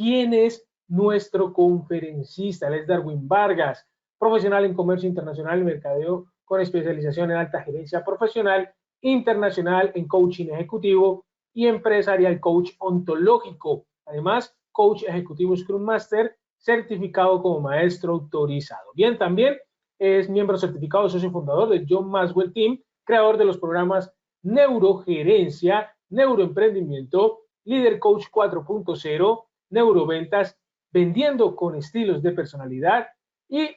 quién es nuestro conferencista. Él es Darwin Vargas, profesional en comercio internacional y mercadeo con especialización en alta gerencia profesional, internacional en coaching ejecutivo y empresarial, coach ontológico. Además, coach ejecutivo Scrum Master, certificado como maestro autorizado. Bien, también es miembro certificado, socio fundador de John Maxwell Team, creador de los programas Neurogerencia, Neuroemprendimiento, Líder Coach 4.0, Neuroventas, Vendiendo con estilos de personalidad y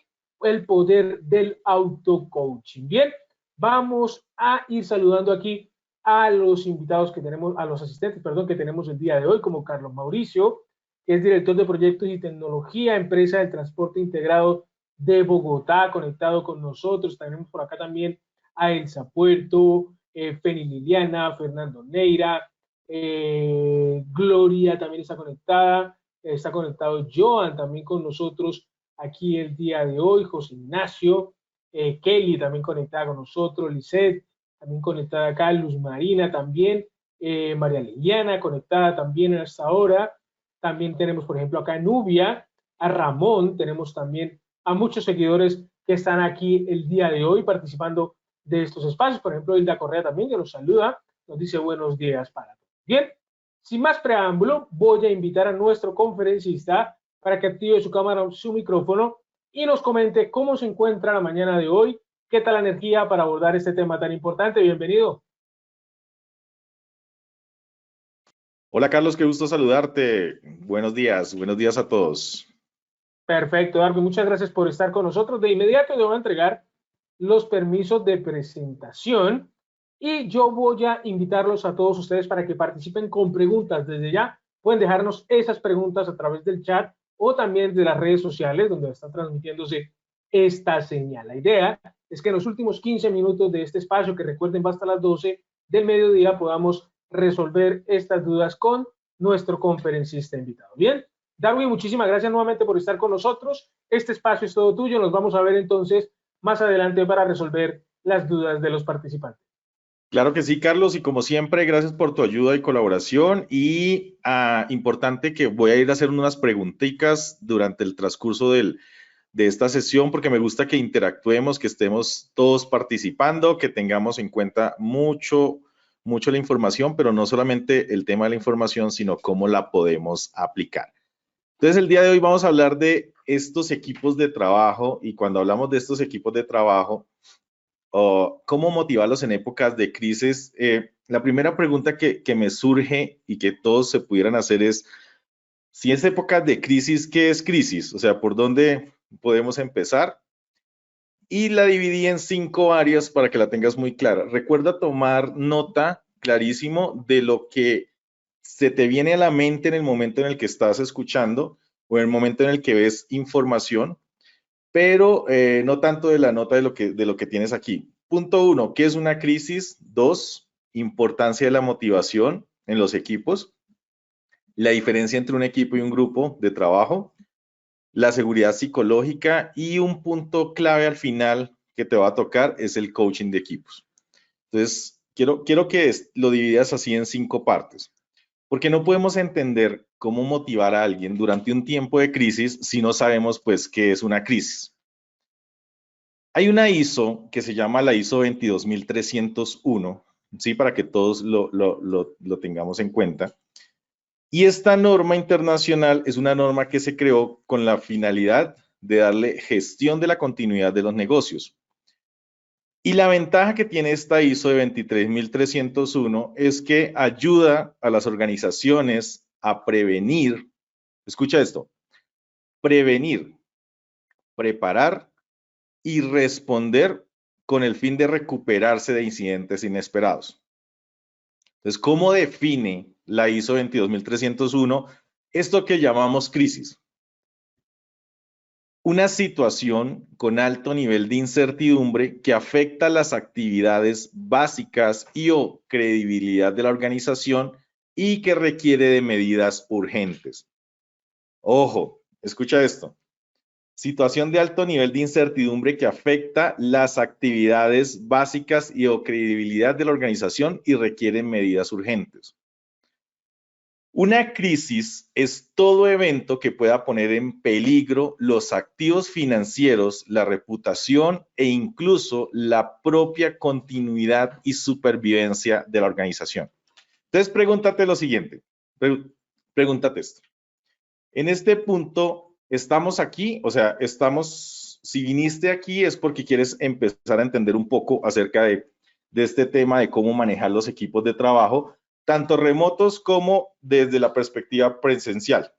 el poder del autocoaching. Bien, vamos a ir saludando aquí a los invitados que tenemos, a los asistentes, perdón, que tenemos el día de hoy, como Carlos Mauricio, que es director de proyectos y tecnología, empresa del transporte integrado de Bogotá, conectado con nosotros. Tenemos por acá también a Elsa Puerto, Feni Liliana, Fernando Neira, Gloria también está conectado Joan también con nosotros aquí el día de hoy, José Ignacio, Kelly también conectada con nosotros, Lisette también conectada acá, Luz Marina también, María Liliana conectada también a esta hora. También tenemos, por ejemplo, acá a Nubia, a Ramón, tenemos también a muchos seguidores que están aquí el día de hoy participando de estos espacios. Por ejemplo, Hilda Correa también, que nos saluda, nos dice buenos días para todos. Bien, sin más preámbulo, voy a invitar a nuestro conferencista para que active su cámara, su micrófono y nos comente cómo se encuentra la mañana de hoy, qué tal la energía para abordar este tema tan importante. Bienvenido. Hola Carlos, qué gusto saludarte. Buenos días a todos. Perfecto, Darwin, muchas gracias por estar con nosotros. De inmediato le voy a entregar los permisos de presentación y yo voy a invitarlos a todos ustedes para que participen con preguntas. Desde ya pueden dejarnos esas preguntas a través del chat o también de las redes sociales donde está transmitiéndose esta señal. La idea es que en los últimos 15 minutos de este espacio, que recuerden va hasta las 12 del mediodía, podamos resolver estas dudas con nuestro conferencista invitado. Bien, Darwin, muchísimas gracias nuevamente por estar con nosotros. Este espacio es todo tuyo. Nos vamos a ver entonces más adelante para resolver las dudas de los participantes. Claro que sí, Carlos, y como siempre, gracias por tu ayuda y colaboración. Y importante que voy a ir a hacer unas preguntitas durante el transcurso de esta sesión, porque me gusta que interactuemos, que estemos todos participando, que tengamos en cuenta mucho la información, pero no solamente el tema de la información, sino cómo la podemos aplicar. Entonces, el día de hoy vamos a hablar de estos equipos de trabajo, y cuando hablamos de estos equipos de trabajo, cómo motivarlos en épocas de crisis. La primera pregunta que me surge y que todos se pudieran hacer es, si es épocas de crisis, ¿qué es crisis? O sea, ¿por dónde podemos empezar? Y la dividí en 5 áreas para que la tengas muy clara. Recuerda tomar nota clarísimo de lo que se te viene a la mente en el momento en el que estás escuchando o en el momento en el que ves información, pero no tanto de la nota de lo que tienes aquí. Punto 1, ¿qué es una crisis? 2, importancia de la motivación en los equipos, la diferencia entre un equipo y un grupo de trabajo, la seguridad psicológica y un punto clave al final que te va a tocar es el coaching de equipos. Entonces, quiero que lo dividas así en 5 partes, porque no podemos entender cómo motivar a alguien durante un tiempo de crisis si no sabemos, pues, qué es una crisis. Hay una ISO que se llama la ISO 22301, ¿sí? Para que todos lo tengamos en cuenta. Y esta norma internacional es una norma que se creó con la finalidad de darle gestión de la continuidad de los negocios. Y la ventaja que tiene esta ISO de 23301 es que ayuda a las organizaciones a prevenir, escucha esto, prevenir, preparar y responder con el fin de recuperarse de incidentes inesperados. Entonces, ¿cómo define la ISO 22301 esto que llamamos crisis? Una situación con alto nivel de incertidumbre que afecta las actividades básicas y o credibilidad de la organización y que requiere de medidas urgentes. Ojo, escucha esto. Situación de alto nivel de incertidumbre que afecta las actividades básicas y o credibilidad de la organización y requiere medidas urgentes. Una crisis es todo evento que pueda poner en peligro los activos financieros, la reputación e incluso la propia continuidad y supervivencia de la organización. Entonces, pregúntate lo siguiente, pregúntate esto. En este punto, estamos aquí, o sea, si viniste aquí es porque quieres empezar a entender un poco acerca de este tema de cómo manejar los equipos de trabajo, tanto remotos como desde la perspectiva presencial.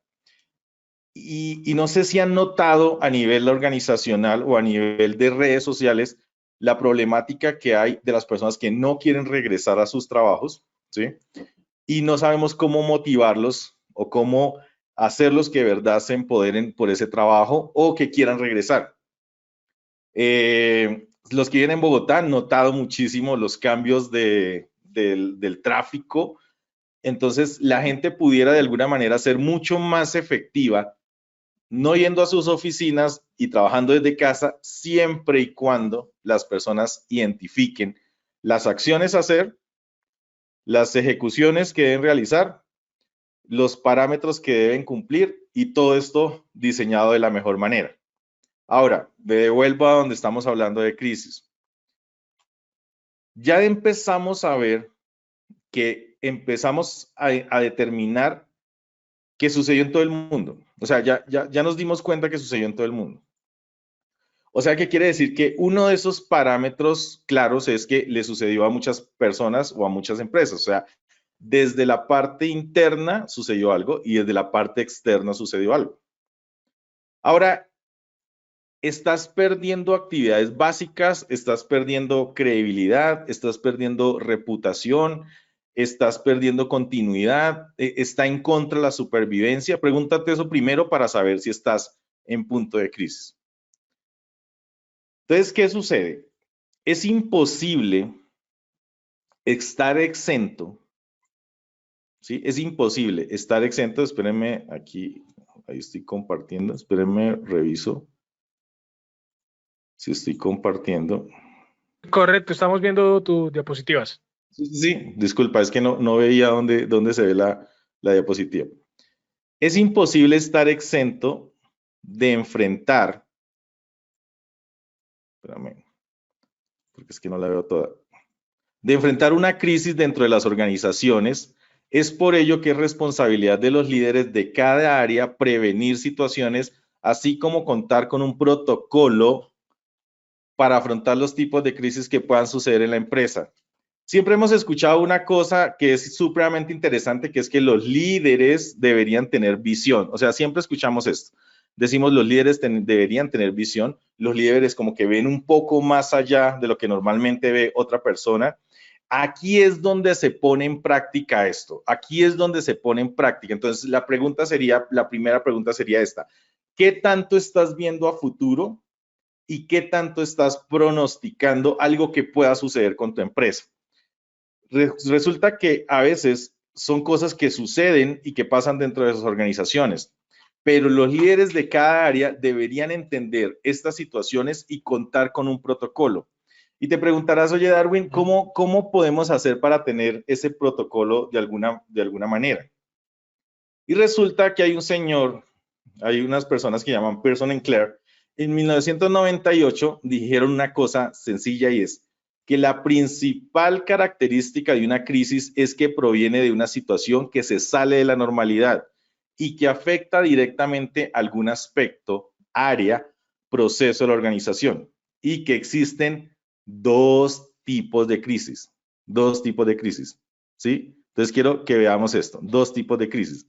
Y no sé si han notado a nivel organizacional o a nivel de redes sociales la problemática que hay de las personas que no quieren regresar a sus trabajos, ¿sí? Y no sabemos cómo motivarlos o cómo hacerlos que de verdad se empoderen por ese trabajo o que quieran regresar. Los que viven en Bogotá han notado muchísimo los cambios del tráfico. Entonces, la gente pudiera de alguna manera ser mucho más efectiva, no yendo a sus oficinas y trabajando desde casa, siempre y cuando las personas identifiquen las acciones a hacer, las ejecuciones que deben realizar, los parámetros que deben cumplir y todo esto diseñado de la mejor manera. Ahora, me devuelvo a donde estamos hablando de crisis. Ya empezamos a ver que empezamos a determinar que sucedió en todo el mundo. O sea, ya nos dimos cuenta que sucedió en todo el mundo. O sea, ¿qué quiere decir? Que uno de esos parámetros claros es que le sucedió a muchas personas o a muchas empresas. O sea, desde la parte interna sucedió algo y desde la parte externa sucedió algo. Ahora, estás perdiendo actividades básicas, estás perdiendo credibilidad, estás perdiendo reputación, estás perdiendo continuidad, está en contra de la supervivencia. Pregúntate eso primero para saber si estás en punto de crisis. Entonces, ¿qué sucede? Es imposible estar exento, ¿sí? Es imposible estar exento. Espérenme aquí, ahí estoy compartiendo, espérenme, reviso si estoy compartiendo. Correcto, estamos viendo tus diapositivas. Sí, disculpa, es que no veía dónde se ve la diapositiva. Es imposible estar exento de enfrentar, espérame, porque es que no la veo toda, de enfrentar una crisis dentro de las organizaciones. Es por ello que es responsabilidad de los líderes de cada área prevenir situaciones, así como contar con un protocolo para afrontar los tipos de crisis que puedan suceder en la empresa. Siempre hemos escuchado una cosa que es supremamente interesante, que es que los líderes deberían tener visión. O sea, siempre escuchamos esto. Decimos los líderes deberían tener visión. Los líderes como que ven un poco más allá de lo que normalmente ve otra persona. Aquí es donde se pone en práctica esto. Aquí es donde se pone en práctica. Entonces, la primera pregunta sería esta. ¿Qué tanto estás viendo a futuro y qué tanto estás pronosticando algo que pueda suceder con tu empresa? Resulta que a veces son cosas que suceden y que pasan dentro de esas organizaciones, pero los líderes de cada área deberían entender estas situaciones y contar con un protocolo. Y te preguntarás, oye, Darwin, ¿cómo podemos hacer para tener ese protocolo de alguna manera? Y resulta que hay un señor, hay unas personas que llaman Pearson and Clare, en 1998 dijeron una cosa sencilla y es que la principal característica de una crisis es que proviene de una situación que se sale de la normalidad y que afecta directamente algún aspecto, área, proceso de la organización y que existen dos tipos de crisis, ¿sí? Entonces quiero que veamos esto, dos tipos de crisis.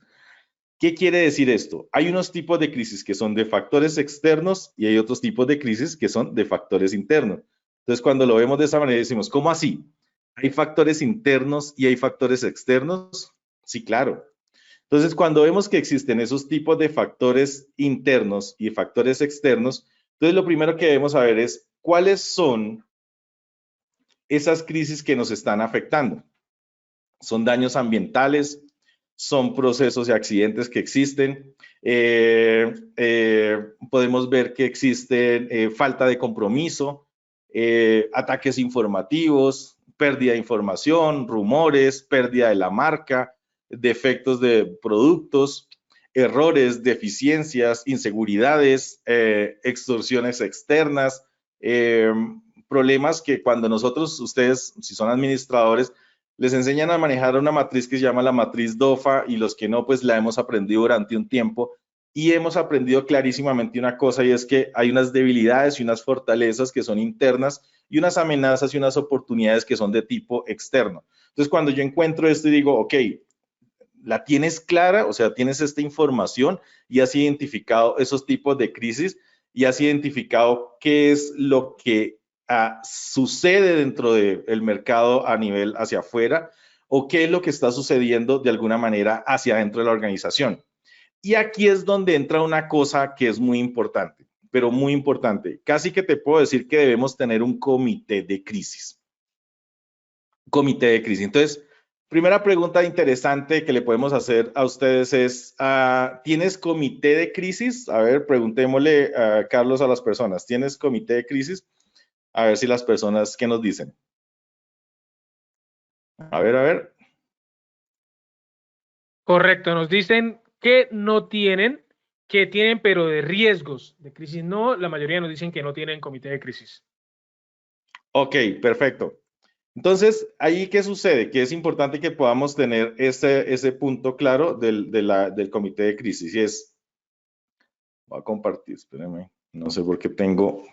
¿Qué quiere decir esto? Hay unos tipos de crisis que son de factores externos y hay otros tipos de crisis que son de factores internos. Entonces, cuando lo vemos de esa manera, decimos, ¿cómo así? ¿Hay factores internos y hay factores externos? Sí, claro. Entonces, cuando vemos que existen esos tipos de factores internos y factores externos, entonces lo primero que debemos saber es cuáles son esas crisis que nos están afectando. ¿Son daños ambientales? ¿Son procesos y accidentes que existen? Podemos ver que existe falta de compromiso, ataques informativos, pérdida de información, rumores, pérdida de la marca, defectos de productos, errores, deficiencias, inseguridades, extorsiones externas, problemas que cuando ustedes, si son administradores, les enseñan a manejar una matriz que se llama la matriz DOFA, y los que no, pues la hemos aprendido durante un tiempo, y hemos aprendido clarísimamente una cosa, y es que hay unas debilidades y unas fortalezas que son internas, y unas amenazas y unas oportunidades que son de tipo externo. Entonces, cuando yo encuentro esto y digo, ok, la tienes clara, o sea, tienes esta información y has identificado esos tipos de crisis y has identificado qué es lo que sucede dentro del mercado a nivel hacia afuera, o qué es lo que está sucediendo de alguna manera hacia adentro de la organización. Y aquí es donde entra una cosa que es muy importante, pero muy importante. Casi que te puedo decir que debemos tener un comité de crisis. Comité de crisis. Entonces, primera pregunta interesante que le podemos hacer a ustedes es, ¿tienes comité de crisis? A ver, preguntémosle, Carlos, a las personas, ¿tienes comité de crisis? A ver si las personas, ¿qué nos dicen? A ver. Correcto, nos dicen que no tienen, que tienen, pero de riesgos de crisis no. La mayoría nos dicen que no tienen comité de crisis. Ok, perfecto. Entonces, ¿ahí qué sucede? Que es importante que podamos tener ese punto claro del comité de crisis. Y es, voy a compartir, espérenme, no sé por qué tengo.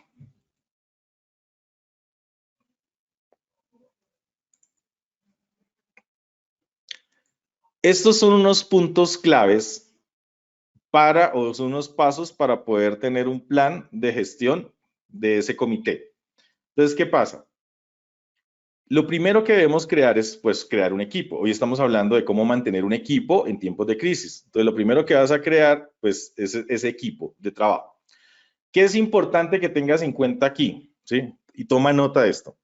Estos son unos puntos claves o son unos pasos para poder tener un plan de gestión de ese comité. Entonces, ¿qué pasa? Lo primero que debemos crear es, pues, crear un equipo. Hoy estamos hablando de cómo mantener un equipo en tiempos de crisis. Entonces, lo primero que vas a crear, pues, es ese equipo de trabajo. ¿Qué es importante que tengas en cuenta aquí? ¿Sí? Y toma nota de esto.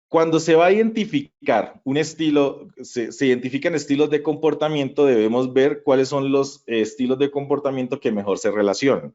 Cuando se va a identificar un estilo, se identifican estilos de comportamiento, debemos ver cuáles son los estilos de comportamiento que mejor se relacionan.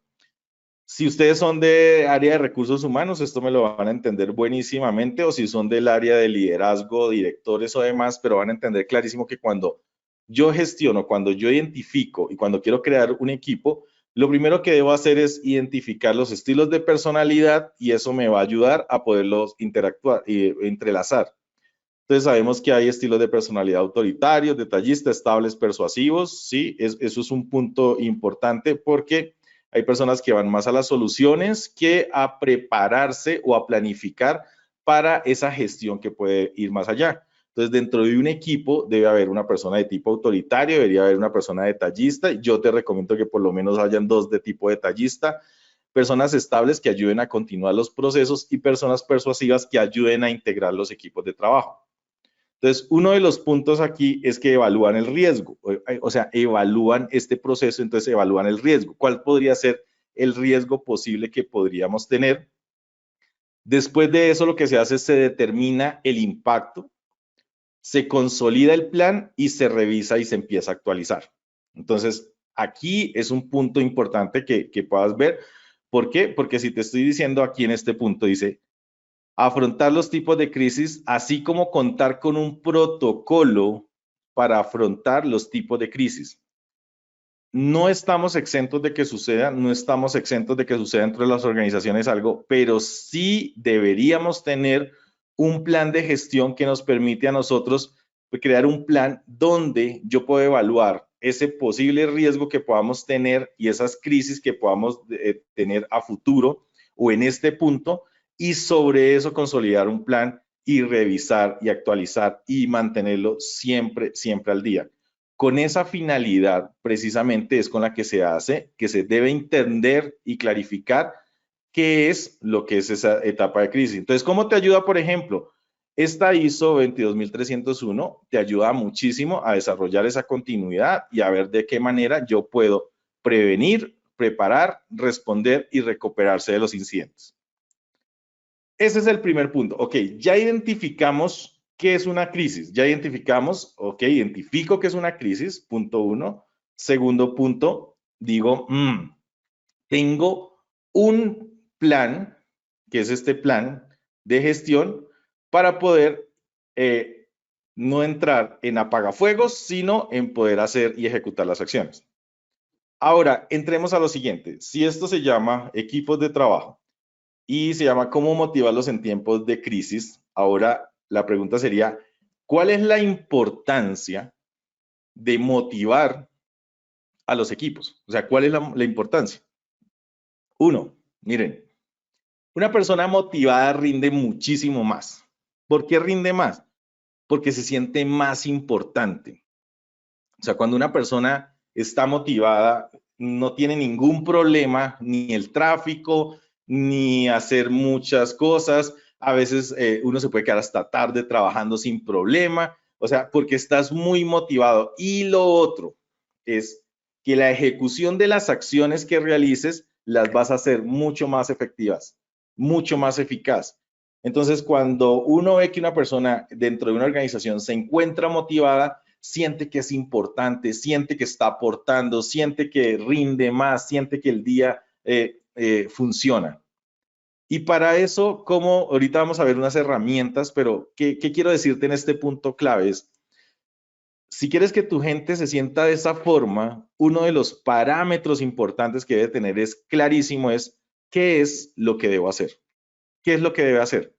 Si ustedes son de área de recursos humanos, esto me lo van a entender buenísimamente, o si son del área de liderazgo, directores o demás, pero van a entender clarísimo que cuando yo gestiono, cuando yo identifico y cuando quiero crear un equipo, lo primero que debo hacer es identificar los estilos de personalidad, y eso me va a ayudar a poderlos interactuar y entrelazar. Entonces sabemos que hay estilos de personalidad autoritarios, detallistas, estables, persuasivos, ¿sí? Eso es un punto importante, porque hay personas que van más a las soluciones que a prepararse o a planificar para esa gestión que puede ir más allá. Entonces, dentro de un equipo debe haber una persona de tipo autoritario, debería haber una persona detallista. Yo te recomiendo que por lo menos hayan 2 de tipo detallista, personas estables que ayuden a continuar los procesos y personas persuasivas que ayuden a integrar los equipos de trabajo. Entonces, uno de los puntos aquí es que evalúan el riesgo, o sea, evalúan este proceso, entonces evalúan el riesgo. ¿Cuál podría ser el riesgo posible que podríamos tener? Después de eso, lo que se hace es se determina el impacto, se consolida el plan y se revisa y se empieza a actualizar. Entonces, aquí es un punto importante que puedas ver. ¿Por qué? Porque si te estoy diciendo aquí en este punto, dice, afrontar los tipos de crisis, así como contar con un protocolo para afrontar los tipos de crisis. No estamos exentos de que suceda, no estamos exentos de que suceda dentro de las organizaciones algo, pero sí deberíamos tener un plan de gestión que nos permite a nosotros crear un plan donde yo puedo evaluar ese posible riesgo que podamos tener y esas crisis que podamos tener a futuro o en este punto, y sobre eso consolidar un plan y revisar y actualizar y mantenerlo siempre, siempre al día. Con esa finalidad, precisamente, es con la que se hace, que se debe entender y clarificar qué es lo que es esa etapa de crisis. Entonces, ¿cómo te ayuda, por ejemplo? Esta ISO 22301 te ayuda muchísimo a desarrollar esa continuidad y a ver de qué manera yo puedo prevenir, preparar, responder y recuperarse de los incidentes. Ese es el primer punto. Ok, ya identificamos qué es una crisis. Ya identificamos, ok, identifico qué es una crisis, punto 1. Segundo punto, digo, tengo un plan, que es este plan de gestión, para poder no entrar en apagafuegos, sino en poder hacer y ejecutar las acciones. Ahora, entremos a lo siguiente. Si esto se llama equipos de trabajo y se llama cómo motivarlos en tiempos de crisis, ahora la pregunta sería, ¿cuál es la importancia de motivar a los equipos? O sea, ¿cuál es la importancia? Uno, miren, una persona motivada rinde muchísimo más. ¿Por qué rinde más? Porque se siente más importante. O sea, cuando una persona está motivada, no tiene ningún problema, ni el tráfico, ni hacer muchas cosas. A veces uno se puede quedar hasta tarde trabajando sin problema. O sea, porque estás muy motivado. Y lo otro es que la ejecución de las acciones que realices las vas a hacer mucho más efectivas, mucho más eficaz. Entonces, cuando uno ve que una persona dentro de una organización se encuentra motivada, siente que es importante, siente que está aportando, siente que rinde más, siente que el día funciona. Y para eso, como ahorita vamos a ver unas herramientas, pero ¿qué quiero decirte en este punto clave? Es, si quieres que tu gente se sienta de esa forma, uno de los parámetros importantes que debe tener es clarísimo, es ¿qué es lo que debo hacer? ¿Qué es lo que debe hacer?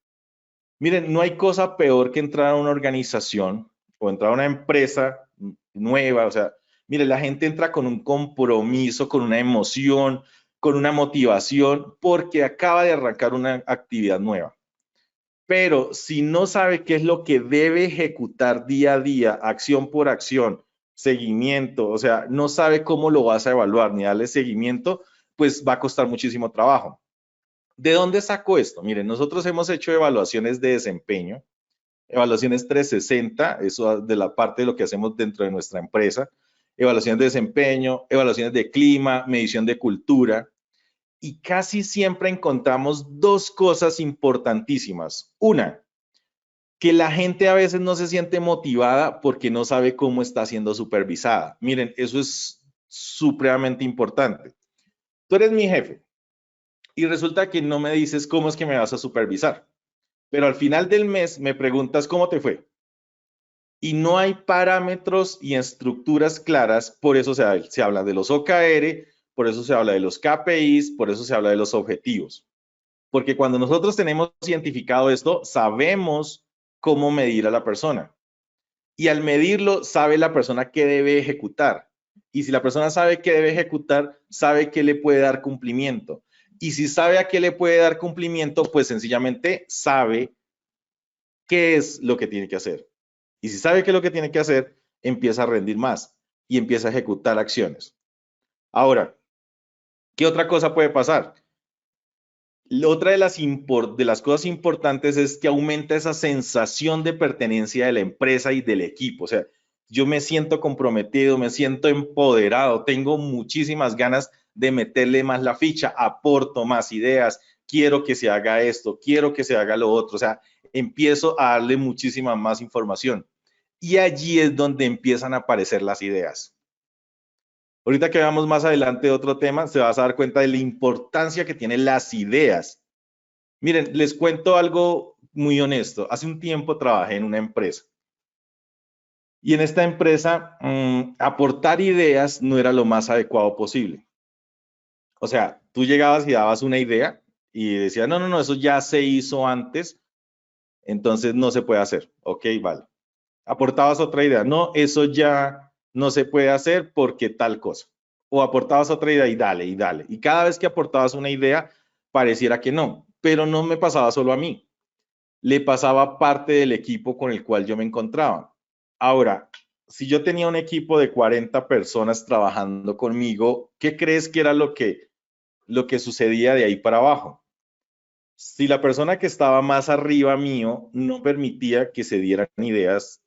Miren, no hay cosa peor que entrar a una organización o entrar a una empresa nueva. O sea, miren, la gente entra con un compromiso, con una emoción, con una motivación, porque acaba de arrancar una actividad nueva. Pero si no sabe qué es lo que debe ejecutar día a día, acción por acción, seguimiento, o sea, no sabe cómo lo vas a evaluar ni darle seguimiento, pues va a costar muchísimo trabajo. ¿De dónde saco esto? Miren, nosotros hemos hecho evaluaciones de desempeño, evaluaciones 360, eso de la parte de lo que hacemos dentro de nuestra empresa, evaluaciones de desempeño, evaluaciones de clima, medición de cultura, y casi siempre encontramos dos cosas importantísimas. Una, que la gente a veces no se siente motivada porque no sabe cómo está siendo supervisada. Miren, eso es supremamente importante. Tú eres mi jefe y resulta que no me dices cómo es que me vas a supervisar, pero al final del mes me preguntas cómo te fue. Y no hay parámetros y estructuras claras, por eso se habla de los OKR, por eso se habla de los KPIs, por eso se habla de los objetivos. Porque cuando nosotros tenemos identificado esto, sabemos cómo medir a la persona. Y al medirlo, sabe la persona qué debe ejecutar. Y si la persona sabe qué debe ejecutar, sabe qué le puede dar cumplimiento. Y si sabe a qué le puede dar cumplimiento, pues sencillamente sabe qué es lo que tiene que hacer. Y si sabe qué es lo que tiene que hacer, empieza a rendir más y empieza a ejecutar acciones. Ahora, ¿qué otra cosa puede pasar? Otra de las cosas importantes es que aumenta esa sensación de pertenencia de la empresa y del equipo. O sea, yo me siento comprometido, me siento empoderado, tengo muchísimas ganas de meterle más la ficha, aporto más ideas, quiero que se haga esto, quiero que se haga lo otro. O sea, empiezo a darle muchísima más información. Y allí es donde empiezan a aparecer las ideas. Ahorita que veamos más adelante otro tema, se vas a dar cuenta de la importancia que tienen las ideas. Miren, les cuento algo muy honesto. Hace un tiempo trabajé en una empresa y en esta empresa aportar ideas no era lo más adecuado posible. O sea, tú llegabas y dabas una idea y decías, no, eso ya se hizo antes, entonces no se puede hacer. Ok, vale. Aportabas otra idea, no, eso ya no se puede hacer porque tal cosa. O aportabas otra idea y dale, y dale. Y cada vez que aportabas una idea, pareciera que no, pero no me pasaba solo a mí. Le pasaba parte del equipo con el cual yo me encontraba. Ahora, si yo tenía un equipo de 40 personas trabajando conmigo, ¿qué crees que era lo que sucedía de ahí para abajo? Si la persona que estaba más arriba mío no permitía que se dieran ideas,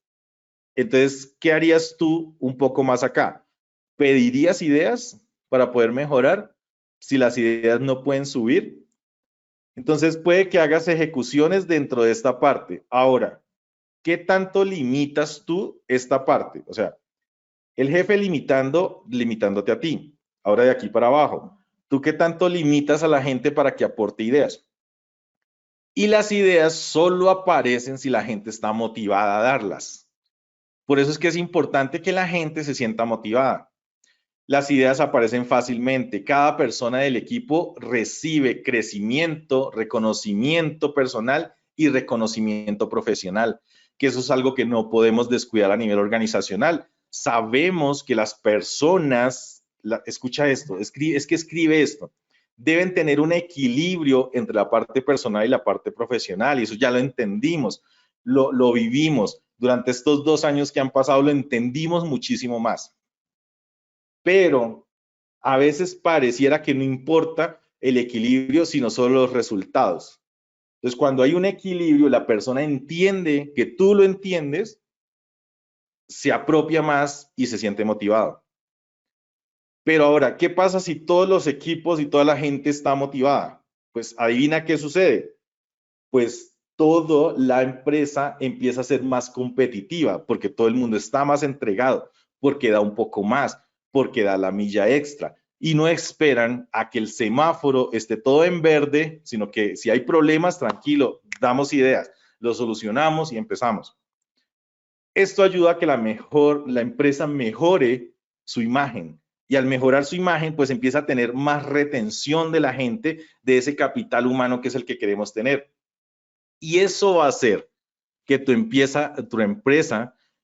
entonces, ¿qué harías tú un poco más acá? ¿Pedirías ideas para poder mejorar si las ideas no pueden subir? Entonces, puede que hagas ejecuciones dentro de esta parte. Ahora, ¿qué tanto limitas tú esta parte? O sea, el jefe limitándote a ti. Ahora de aquí para abajo, ¿tú qué tanto limitas a la gente para que aporte ideas? Y las ideas solo aparecen si la gente está motivada a darlas. Por eso es que es importante que la gente se sienta motivada. Las ideas aparecen fácilmente. Cada persona del equipo recibe crecimiento, reconocimiento personal y reconocimiento profesional, que eso es algo que no podemos descuidar a nivel organizacional. Sabemos que las personas, escucha esto, escribe esto, deben tener un equilibrio entre la parte personal y la parte profesional, y eso ya lo entendimos, lo vivimos. Durante estos 2 años que han pasado lo entendimos muchísimo más. Pero a veces pareciera que no importa el equilibrio, sino solo los resultados. Entonces, cuando hay un equilibrio, la persona entiende que tú lo entiendes, se apropia más y se siente motivado. Pero ahora, ¿qué pasa si todos los equipos y toda la gente está motivada? Pues adivina qué sucede. Pues toda la empresa empieza a ser más competitiva porque todo el mundo está más entregado, porque da un poco más, porque da la milla extra y no esperan a que el semáforo esté todo en verde, sino que si hay problemas, tranquilo, damos ideas, lo solucionamos y empezamos. Esto ayuda a que la empresa mejore su imagen y al mejorar su imagen, pues empieza a tener más retención de la gente, de ese capital humano que es el que queremos tener. Y eso va a hacer que tu empresa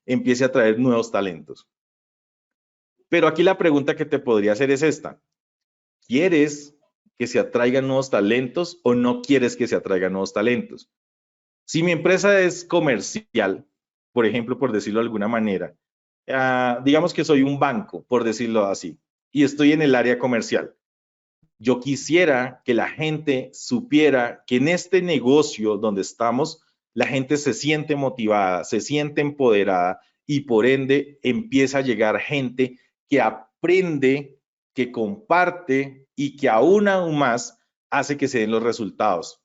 empiece a traer nuevos talentos. Pero aquí la pregunta que te podría hacer es esta. ¿Quieres que se atraigan nuevos talentos o no quieres que se atraigan nuevos talentos? Si mi empresa es comercial, por ejemplo, por decirlo de alguna manera, digamos que soy un banco, por decirlo así, y estoy en el área comercial. Yo quisiera que la gente supiera que en este negocio donde estamos, la gente se siente motivada, se siente empoderada y por ende empieza a llegar gente que aprende, que comparte y que aún más hace que se den los resultados.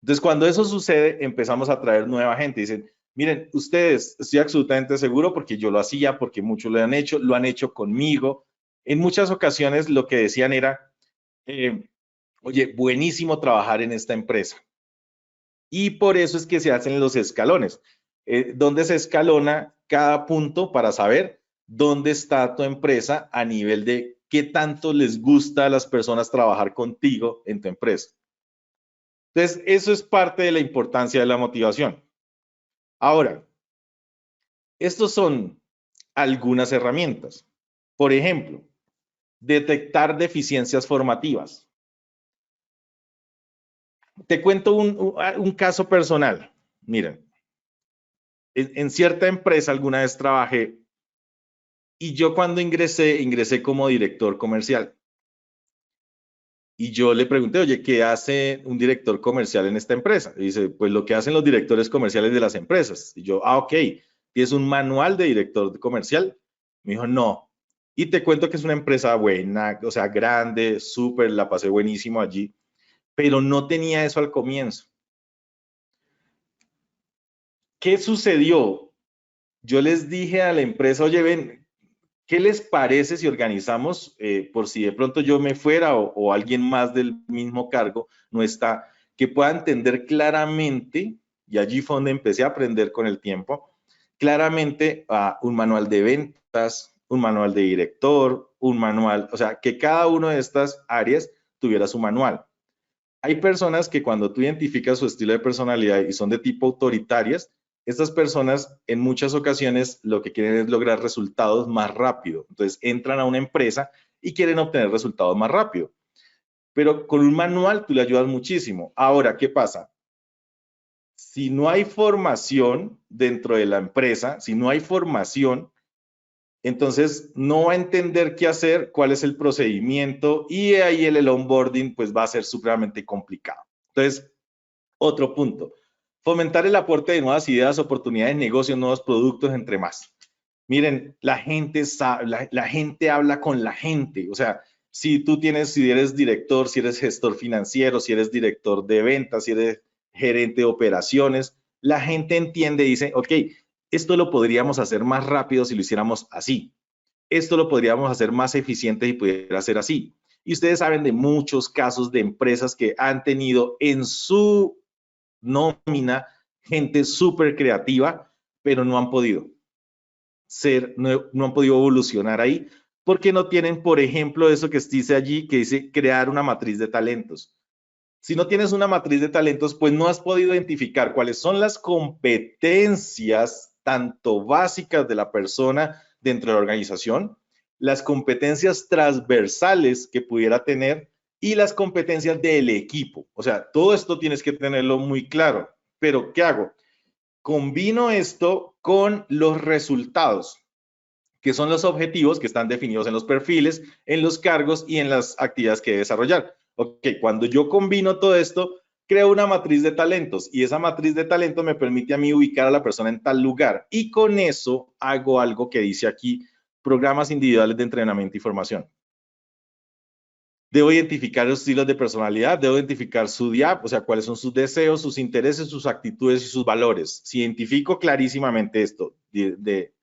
Entonces, cuando eso sucede, empezamos a traer nueva gente. Dicen, miren, ustedes, estoy absolutamente seguro porque yo lo hacía, porque muchos lo han hecho conmigo. En muchas ocasiones lo que decían era, oye, buenísimo trabajar en esta empresa. Y por eso es que se hacen los escalones, donde se escalona cada punto para saber dónde está tu empresa a nivel de qué tanto les gusta a las personas trabajar contigo en tu empresa. Entonces, eso es parte de la importancia de la motivación. Ahora, estos son algunas herramientas. Por ejemplo, detectar deficiencias formativas. Te cuento un caso personal. Miren, en cierta empresa alguna vez trabajé y yo cuando ingresé como director comercial. Y yo le pregunté, oye, ¿qué hace un director comercial en esta empresa? Y dice, pues lo que hacen los directores comerciales de las empresas. Y yo, ok, ¿tienes un manual de director comercial? Me dijo, no. Y te cuento que es una empresa buena, o sea, grande, súper, la pasé buenísimo allí, pero no tenía eso al comienzo. ¿Qué sucedió? Yo les dije a la empresa, oye, ven, ¿qué les parece si organizamos, por si de pronto yo me fuera o alguien más del mismo cargo no está, que pueda entender claramente, y allí fue donde empecé a aprender con el tiempo, claramente un manual de ventas, un manual de director, un manual, o sea, que cada una de estas áreas tuviera su manual. Hay personas que cuando tú identificas su estilo de personalidad y son de tipo autoritarias, estas personas en muchas ocasiones lo que quieren es lograr resultados más rápido. Entonces entran a una empresa y quieren obtener resultados más rápido. Pero con un manual tú le ayudas muchísimo. Ahora, ¿qué pasa? Si no hay formación dentro de la empresa, si no hay formación, entonces no va a entender qué hacer, cuál es el procedimiento y ahí el onboarding pues va a ser supremamente complicado. Entonces, otro punto, fomentar el aporte de nuevas ideas, oportunidades de negocio, nuevos productos, entre más. Miren, la gente sabe, la gente habla con la gente. O sea, si eres director, si eres gestor financiero, si eres director de ventas, si eres gerente de operaciones, la gente entiende y dice, ok, esto lo podríamos hacer más rápido si lo hiciéramos así. Esto lo podríamos hacer más eficiente si pudiera ser así. Y ustedes saben de muchos casos de empresas que han tenido en su nómina gente súper creativa, pero no han podido. no han podido evolucionar ahí, porque no tienen, por ejemplo, eso que dice allí, que dice crear una matriz de talentos. Si no tienes una matriz de talentos, pues no has podido identificar cuáles son las competencias tanto básicas de la persona dentro de la organización, las competencias transversales que pudiera tener y las competencias del equipo. O sea, todo esto tienes que tenerlo muy claro. Pero, ¿qué hago? Combino esto con los resultados, que son los objetivos que están definidos en los perfiles, en los cargos y en las actividades que desarrollar. Ok, cuando yo combino todo esto, creo una matriz de talentos y esa matriz de talentos me permite a mí ubicar a la persona en tal lugar y con eso hago algo que dice aquí, programas individuales de entrenamiento y formación. Debo identificar los estilos de personalidad, debo identificar su DIAP, o sea, cuáles son sus deseos, sus intereses, sus actitudes y sus valores. Si identifico clarísimamente esto de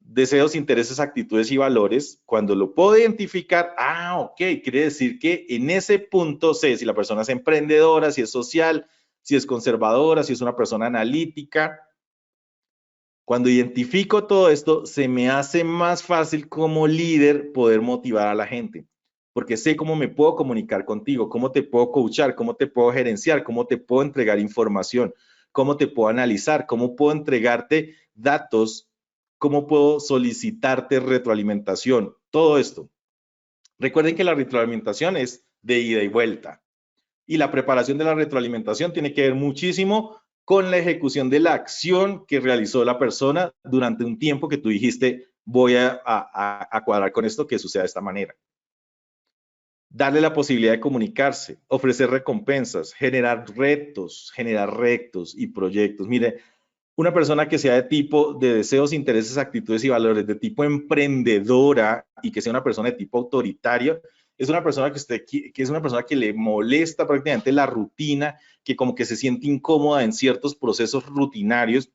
deseos, intereses, actitudes y valores, cuando lo puedo identificar, ok, quiere decir que en ese punto sé si la persona es emprendedora, si es social, si es conservadora, si es una persona analítica. Cuando identifico todo esto, se me hace más fácil como líder poder motivar a la gente, porque sé cómo me puedo comunicar contigo, cómo te puedo coachar, cómo te puedo gerenciar, cómo te puedo entregar información, cómo te puedo analizar, cómo puedo entregarte datos, cómo puedo solicitarte retroalimentación, todo esto. Recuerden que la retroalimentación es de ida y vuelta y la preparación de la retroalimentación tiene que ver muchísimo con la ejecución de la acción que realizó la persona durante un tiempo que tú dijiste, voy a cuadrar con esto que suceda de esta manera. Darle la posibilidad de comunicarse, ofrecer recompensas, generar retos y proyectos. Mire, una persona que sea de tipo de deseos, intereses, actitudes y valores, de tipo emprendedora y que sea una persona de tipo autoritario, es una persona que es una persona que le molesta prácticamente la rutina, que como que se siente incómoda en ciertos procesos rutinarios.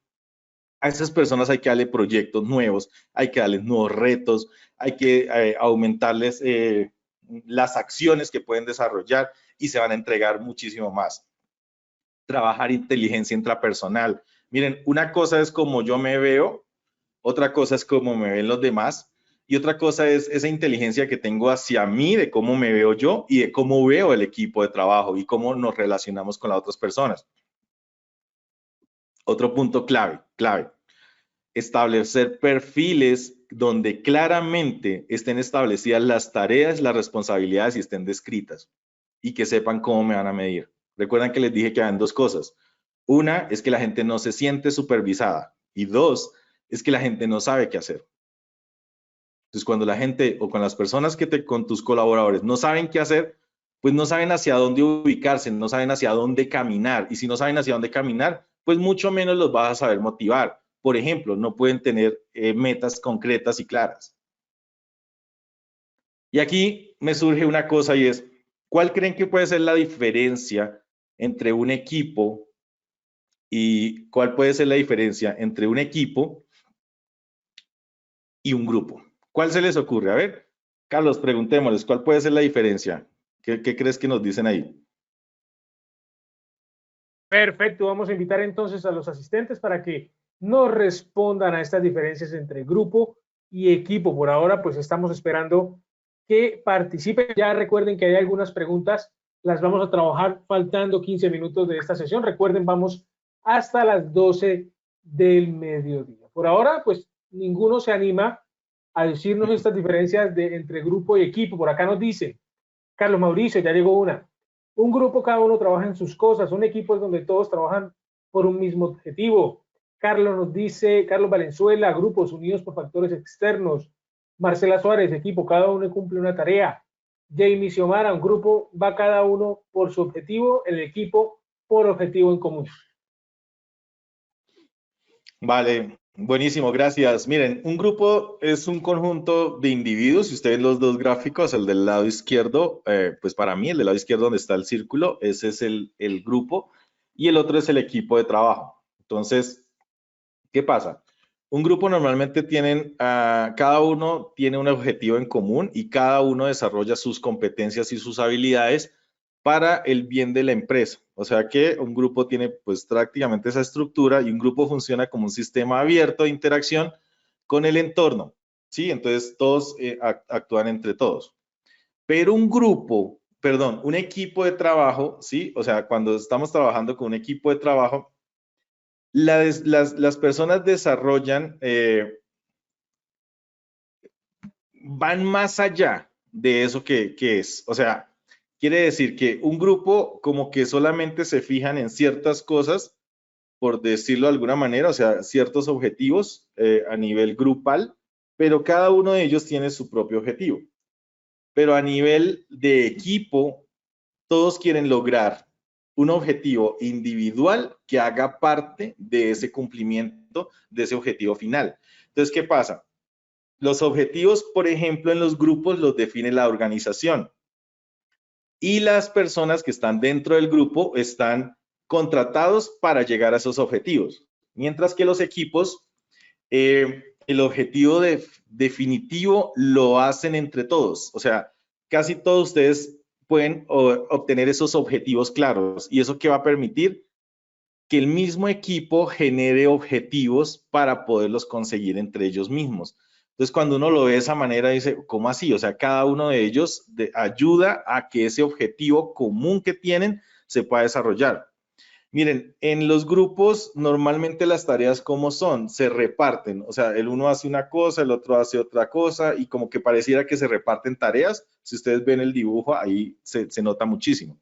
A esas personas hay que darle proyectos nuevos, hay que darles nuevos retos, hay que aumentarles las acciones que pueden desarrollar y se van a entregar muchísimo más. Trabajar inteligencia intrapersonal. Miren, una cosa es como yo me veo, otra cosa es cómo me ven los demás y otra cosa es esa inteligencia que tengo hacia mí de cómo me veo yo y de cómo veo el equipo de trabajo y cómo nos relacionamos con las otras personas. Otro punto clave. Establecer perfiles donde claramente estén establecidas las tareas, las responsabilidades y estén descritas y que sepan cómo me van a medir. Recuerdan que les dije que habían dos cosas. Una es que la gente no se siente supervisada y dos es que la gente no sabe qué hacer. Entonces, cuando la gente o con las personas con tus colaboradores no saben qué hacer, pues no saben hacia dónde ubicarse, no saben hacia dónde caminar. Y si no saben hacia dónde caminar, pues mucho menos los vas a saber motivar. Por ejemplo, no pueden tener metas concretas y claras. Y aquí me surge una cosa y es, ¿cuál creen que puede ser la diferencia entre un equipo y cuál puede ser la diferencia entre un equipo y un grupo? ¿Cuál se les ocurre? A ver, Carlos, preguntémosles, ¿cuál puede ser la diferencia? ¿Qué crees que nos dicen ahí? Perfecto, vamos a invitar entonces a los asistentes para que nos respondan a estas diferencias entre grupo y equipo. Por ahora, pues estamos esperando que participen. Ya recuerden que hay algunas preguntas, las vamos a trabajar faltando 15 minutos de esta sesión. Recuerden, vamos hasta las 12 del mediodía. Por ahora, pues ninguno se anima a decirnos estas diferencias entre grupo y equipo. Por acá nos dice Carlos Mauricio, ya llegó una. Un grupo, cada uno trabaja en sus cosas. Un equipo es donde todos trabajan por un mismo objetivo. Carlos nos dice, Carlos Valenzuela, grupos unidos por factores externos. Marcela Suárez, equipo, cada uno cumple una tarea. Jamie Xiomara, un grupo va cada uno por su objetivo, el equipo por objetivo en común. Vale, buenísimo, gracias. Miren, un grupo es un conjunto de individuos. Si ustedes ven los dos gráficos, el del lado izquierdo, pues para mí, el del lado izquierdo donde está el círculo, ese es el grupo y el otro es el equipo de trabajo. Entonces, ¿qué pasa? Un grupo normalmente cada uno tiene un objetivo en común y cada uno desarrolla sus competencias y sus habilidades para el bien de la empresa. O sea que un grupo tiene pues prácticamente esa estructura y un grupo funciona como un sistema abierto de interacción con el entorno, ¿sí? Entonces todos actúan entre todos. Pero un grupo, perdón, un equipo de trabajo, ¿sí? O sea, cuando estamos trabajando con un equipo de trabajo, las personas desarrollan, van más allá de eso que es. O sea, quiere decir que un grupo como que solamente se fijan en ciertas cosas, por decirlo de alguna manera, o sea, ciertos objetivos a nivel grupal, pero cada uno de ellos tiene su propio objetivo. Pero a nivel de equipo, todos quieren lograr un objetivo individual que haga parte de ese cumplimiento, de ese objetivo final. Entonces, ¿qué pasa? Los objetivos, por ejemplo, en los grupos los define la organización y las personas que están dentro del grupo están contratados para llegar a esos objetivos, mientras que los equipos, el objetivo definitivo lo hacen entre todos. O sea, casi todos ustedes pueden obtener esos objetivos claros y eso que va a permitir que el mismo equipo genere objetivos para poderlos conseguir entre ellos mismos. Entonces, cuando uno lo ve de esa manera, dice, ¿cómo así? O sea, cada uno de ellos ayuda a que ese objetivo común que tienen se pueda desarrollar. Miren, en los grupos normalmente las tareas como son, se reparten, o sea, el uno hace una cosa, el otro hace otra cosa y como que pareciera que se reparten tareas. Si ustedes ven el dibujo, ahí se nota muchísimo.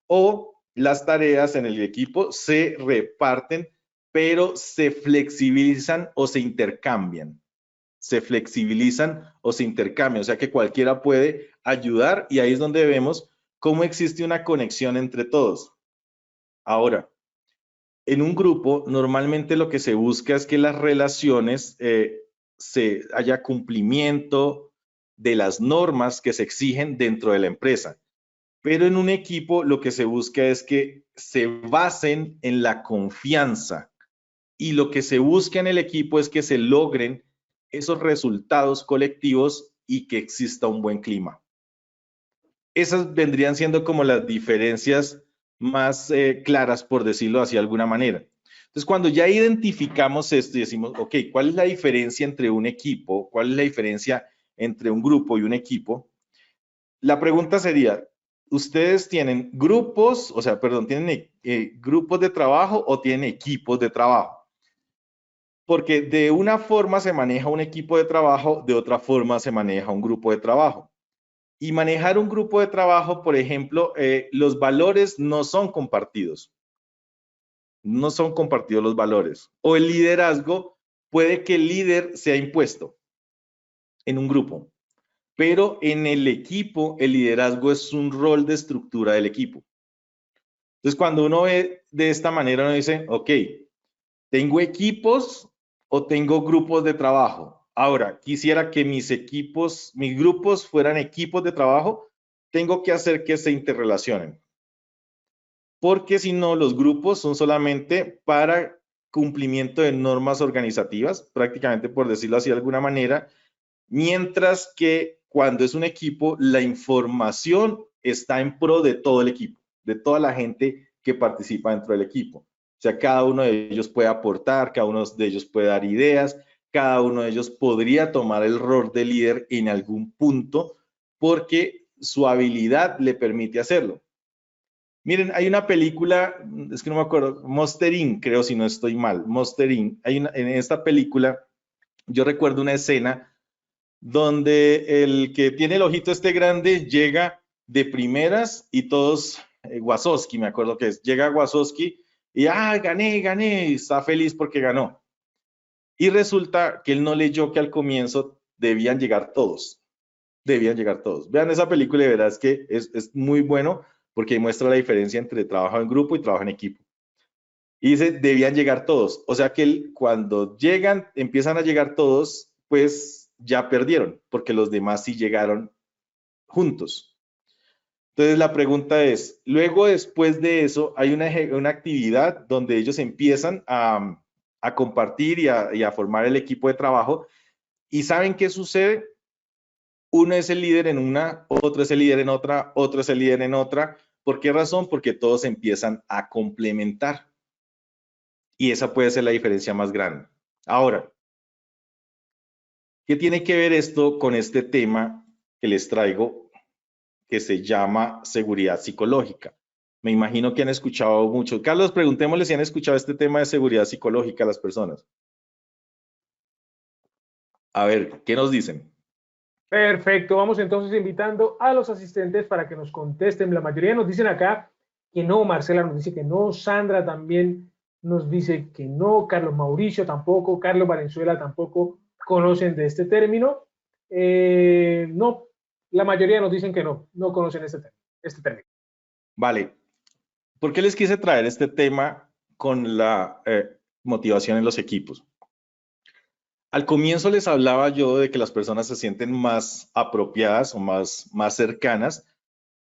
O las tareas en el equipo se reparten, pero se flexibilizan o se intercambian. Se flexibilizan o se intercambian, o sea que cualquiera puede ayudar y ahí es donde vemos cómo existe una conexión entre todos. Ahora, en un grupo, normalmente lo que se busca es que las relaciones haya cumplimiento de las normas que se exigen dentro de la empresa. Pero en un equipo lo que se busca es que se basen en la confianza y lo que se busca en el equipo es que se logren esos resultados colectivos y que exista un buen clima. Esas vendrían siendo como las diferencias más claras, por decirlo así de alguna manera. Entonces, cuando ya identificamos esto y decimos, ok, ¿cuál es la diferencia entre un equipo? ¿Cuál es la diferencia entre un grupo y un equipo? La pregunta sería, ¿ustedes tienen grupos, o sea, perdón, tienen grupos de trabajo o tienen equipos de trabajo? Porque de una forma se maneja un equipo de trabajo, de otra forma se maneja un grupo de trabajo. Y manejar un grupo de trabajo, por ejemplo, los valores no son compartidos. No son compartidos los valores. O el liderazgo, puede que el líder sea impuesto en un grupo. Pero en el equipo, el liderazgo es un rol de estructura del equipo. Entonces, cuando uno ve de esta manera, uno dice, ok, ¿tengo equipos o tengo grupos de trabajo? Ahora, quisiera que mis grupos fueran equipos de trabajo, tengo que hacer que se interrelacionen. Porque si no, los grupos son solamente para cumplimiento de normas organizativas, prácticamente por decirlo así de alguna manera, mientras que cuando es un equipo, la información está en pro de todo el equipo, de toda la gente que participa dentro del equipo. O sea, cada uno de ellos puede aportar, cada uno de ellos puede dar ideas, cada uno de ellos podría tomar el rol de líder en algún punto porque su habilidad le permite hacerlo. Miren, hay una película, es que no me acuerdo, Monster Inc., creo si no estoy mal, Monster Inc. En esta película, yo recuerdo una escena donde el que tiene el ojito este grande llega de primeras y todos, Wazowski, me acuerdo que es, llega Wazowski y, gané, y está feliz porque ganó. Y resulta que él no leyó que al comienzo debían llegar todos. Vean esa película y verás que es muy bueno porque muestra la diferencia entre trabajo en grupo y trabajo en equipo. Y dice, debían llegar todos. O sea que cuando empiezan a llegar todos, pues ya perdieron, porque los demás sí llegaron juntos. Entonces la pregunta es, luego después de eso, hay una actividad donde ellos empiezan a compartir y a formar el equipo de trabajo. ¿Y saben qué sucede? Uno es el líder en una, otro es el líder en otra, otro es el líder en otra. ¿Por qué razón? Porque todos empiezan a complementar. Y esa puede ser la diferencia más grande. Ahora, ¿Qué tiene que ver esto con este tema que les traigo, que se llama seguridad psicológica? Me imagino que han escuchado mucho. Carlos, preguntémosle si han escuchado este tema de seguridad psicológica a las personas. A ver, ¿qué nos dicen? Perfecto, vamos entonces invitando a los asistentes para que nos contesten. La mayoría nos dicen acá que no, Marcela nos dice que no, Sandra también nos dice que no, Carlos Mauricio tampoco, Carlos Valenzuela tampoco conocen de este término. No, la mayoría nos dicen que no, no conocen este término. Vale, ¿por qué les quise traer este tema con la motivación en los equipos? Al comienzo les hablaba yo de que las personas se sienten más apropiadas o más cercanas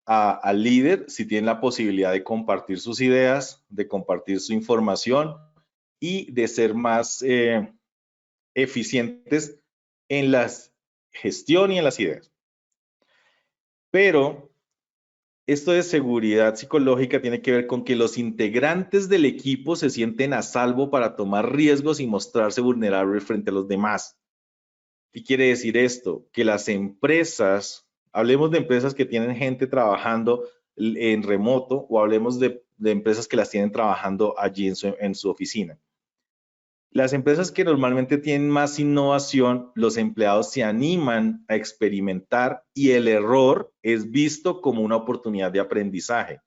al líder si tienen la posibilidad de compartir sus ideas, de compartir su información y de ser más eficientes en la gestión y en las ideas. Pero esto de seguridad psicológica tiene que ver con que los integrantes del equipo se sienten a salvo para tomar riesgos y mostrarse vulnerables frente a los demás. ¿Qué quiere decir esto? Que las empresas, hablemos de empresas que tienen gente trabajando en remoto o hablemos de empresas que las tienen trabajando allí en su oficina. Las empresas que normalmente tienen más innovación, los empleados se animan a experimentar y el error es visto como una oportunidad de aprendizaje,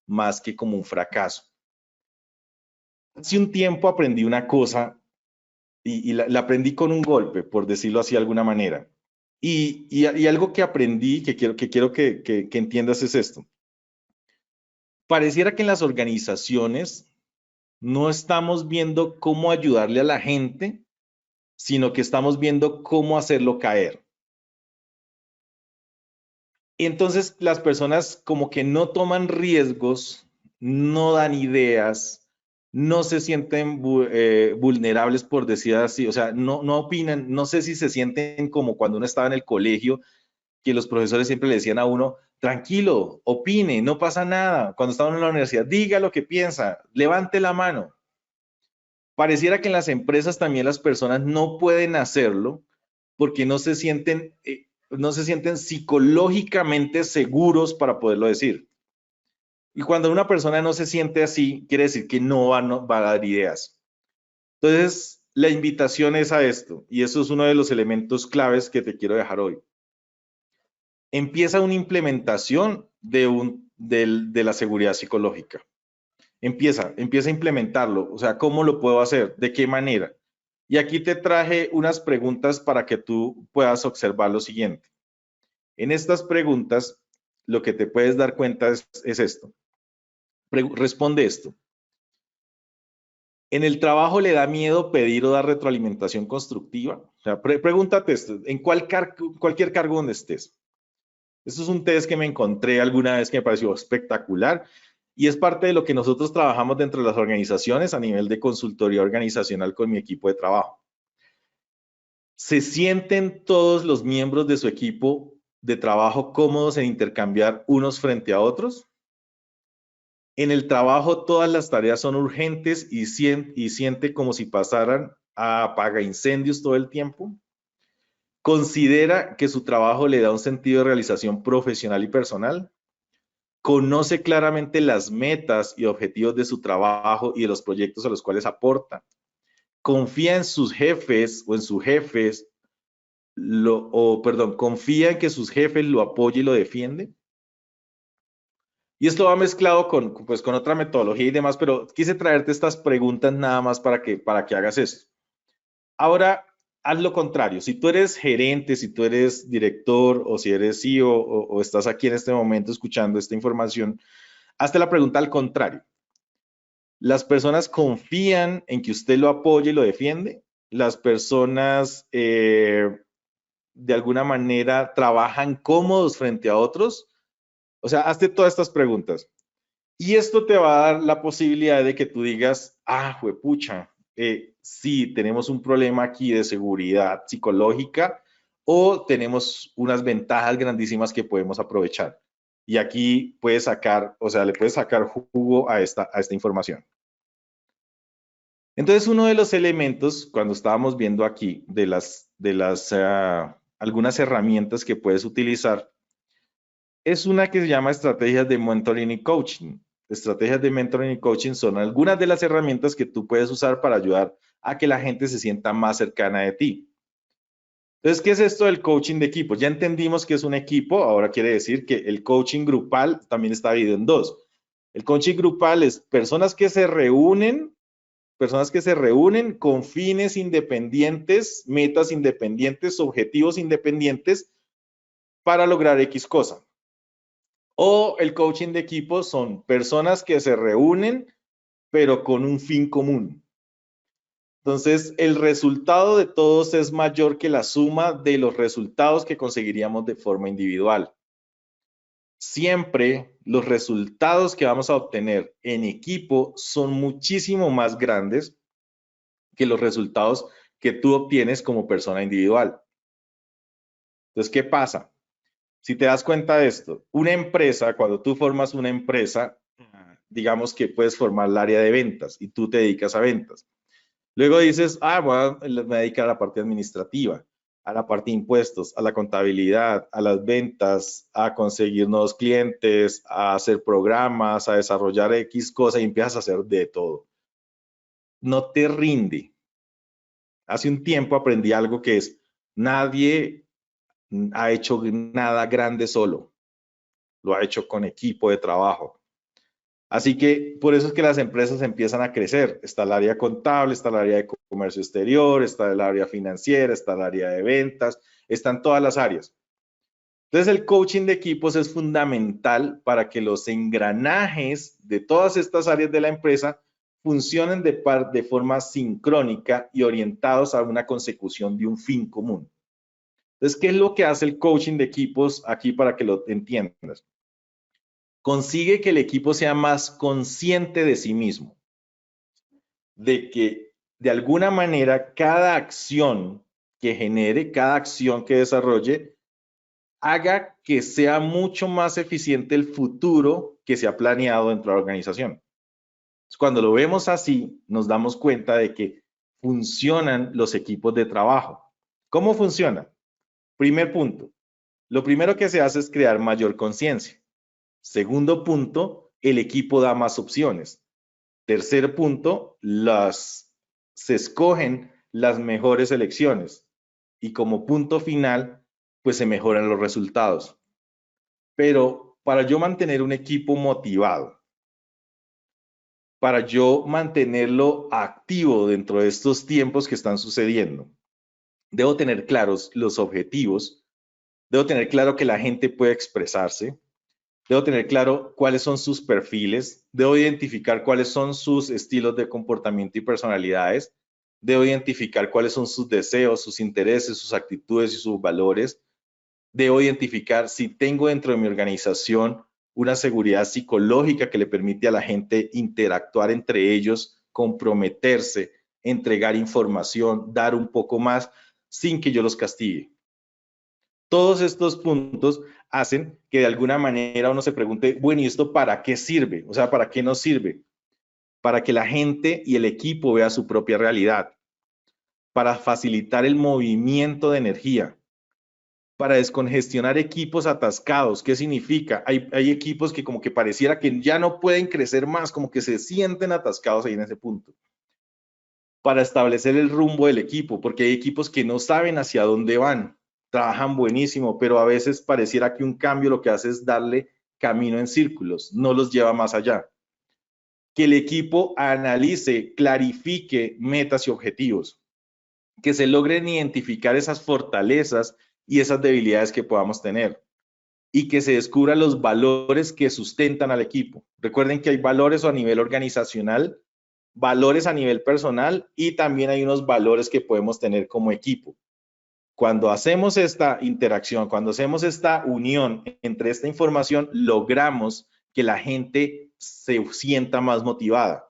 más que como un fracaso. Hace un tiempo aprendí una cosa y la aprendí con un golpe, por decirlo así de alguna manera. Y algo que aprendí, que quiero que entiendas es esto. Pareciera que en las organizaciones no estamos viendo cómo ayudarle a la gente, sino que estamos viendo cómo hacerlo caer. Y entonces las personas como que no toman riesgos, no dan ideas, no se sienten vulnerables, por decir así, o sea, no opinan, no sé si se sienten como cuando uno estaba en el colegio, que los profesores siempre le decían a uno, tranquilo, opine, no pasa nada. Cuando estaba en la universidad, diga lo que piensa, levante la mano. Pareciera que en las empresas también las personas no pueden hacerlo porque no se sienten psicológicamente seguros para poderlo decir. Y cuando una persona no se siente así, quiere decir que no va a dar ideas. Entonces, la invitación es a esto, y eso es uno de los elementos claves que te quiero dejar hoy. Empieza una implementación de la seguridad psicológica. Empieza a implementarlo. O sea, ¿cómo lo puedo hacer? ¿De qué manera? Y aquí te traje unas preguntas para que tú puedas observar lo siguiente. En estas preguntas, lo que te puedes dar cuenta es esto. Responde esto. ¿En el trabajo le da miedo pedir o dar retroalimentación constructiva? O sea, pregúntate esto, en cualquier cargo donde estés. Esto es un test que me encontré alguna vez que me pareció espectacular y es parte de lo que nosotros trabajamos dentro de las organizaciones a nivel de consultoría organizacional con mi equipo de trabajo. ¿Se sienten todos los miembros de su equipo de trabajo cómodos en intercambiar unos frente a otros? En el trabajo todas las tareas son urgentes y siente como si pasaran a apagar incendios todo el tiempo. ¿Considera que su trabajo le da un sentido de realización profesional y personal? ¿Conoce claramente las metas y objetivos de su trabajo y de los proyectos a los cuales aporta? ¿Confía en sus jefes o en sus jefes? ¿Confía en que sus jefes lo apoyen y lo defienden? Y esto va mezclado con otra metodología y demás, pero quise traerte estas preguntas nada más para que hagas esto. Ahora, haz lo contrario. Si tú eres gerente, si tú eres director o si eres CEO o estás aquí en este momento escuchando esta información, hazte la pregunta al contrario. ¿Las personas confían en que usted lo apoye y lo defiende? ¿Las personas de alguna manera trabajan cómodos frente a otros? O sea, hazte todas estas preguntas. Y esto te va a dar la posibilidad de que tú digas, juepucha, sí, tenemos un problema aquí de seguridad psicológica o tenemos unas ventajas grandísimas que podemos aprovechar. Y aquí puedes sacar, o sea, le puedes sacar jugo a esta información. Entonces, uno de los elementos, cuando estábamos viendo aquí, de algunas herramientas que puedes utilizar es una que se llama estrategias de mentoring y coaching. Estrategias de mentoring y coaching son algunas de las herramientas que tú puedes usar para ayudar a que la gente se sienta más cercana de ti. Entonces, ¿qué es esto del coaching de equipo? Ya entendimos que es un equipo, ahora quiere decir que el coaching grupal también está dividido en dos. El coaching grupal es personas que se reúnen con fines independientes, metas independientes, objetivos independientes para lograr X cosa. O el coaching de equipo son personas que se reúnen pero con un fin común. Entonces, el resultado de todos es mayor que la suma de los resultados que conseguiríamos de forma individual. Siempre los resultados que vamos a obtener en equipo son muchísimo más grandes que los resultados que tú obtienes como persona individual. Entonces, ¿qué pasa? Si te das cuenta de esto, una empresa, cuando tú formas una empresa, digamos que puedes formar el área de ventas y tú te dedicas a ventas. Luego dices, me voy a dedicar a la parte administrativa, a la parte de impuestos, a la contabilidad, a las ventas, a conseguir nuevos clientes, a hacer programas, a desarrollar X cosas y empiezas a hacer de todo. No te rinde. Hace un tiempo aprendí algo que es, nadie ha hecho nada grande solo, lo ha hecho con equipo de trabajo. Así que por eso es que las empresas empiezan a crecer. Está el área contable, está el área de comercio exterior, está el área financiera, está el área de ventas, están todas las áreas. Entonces el coaching de equipos es fundamental para que los engranajes de todas estas áreas de la empresa funcionen de forma sincrónica y orientados a una consecución de un fin común. Entonces, ¿qué es lo que hace el coaching de equipos aquí para que lo entiendas? Consigue que el equipo sea más consciente de sí mismo, de que de alguna manera cada acción que genere, cada acción que desarrolle, haga que sea mucho más eficiente el futuro que se ha planeado dentro de la organización. Cuando lo vemos así, nos damos cuenta de que funcionan los equipos de trabajo. ¿Cómo funciona? Primer punto, lo primero que se hace es crear mayor conciencia. Segundo punto, el equipo da más opciones. Tercer punto, se escogen las mejores elecciones. Y como punto final, pues se mejoran los resultados. Pero para yo mantener un equipo motivado, para yo mantenerlo activo dentro de estos tiempos que están sucediendo, debo tener claros los objetivos, debo tener claro que la gente puede expresarse, debo tener claro cuáles son sus perfiles, debo identificar cuáles son sus estilos de comportamiento y personalidades, debo identificar cuáles son sus deseos, sus intereses, sus actitudes y sus valores, debo identificar si tengo dentro de mi organización una seguridad psicológica que le permite a la gente interactuar entre ellos, comprometerse, entregar información, dar un poco más sin que yo los castigue. Todos estos puntos hacen que de alguna manera uno se pregunte, bueno, ¿y esto para qué sirve? O sea, ¿para qué nos sirve? Para que la gente y el equipo vea su propia realidad, para facilitar el movimiento de energía, para descongestionar equipos atascados. ¿Qué significa? Hay equipos que como que pareciera que ya no pueden crecer más, como que se sienten atascados ahí en ese punto. Para establecer el rumbo del equipo, porque hay equipos que no saben hacia dónde van. Trabajan buenísimo, pero a veces pareciera que un cambio lo que hace es darle camino en círculos, no los lleva más allá. Que el equipo analice, clarifique metas y objetivos, que se logren identificar esas fortalezas y esas debilidades que podamos tener y que se descubran los valores que sustentan al equipo. Recuerden que hay valores a nivel organizacional, valores a nivel personal y también hay unos valores que podemos tener como equipo. Cuando hacemos esta interacción, cuando hacemos esta unión entre esta información, logramos que la gente se sienta más motivada.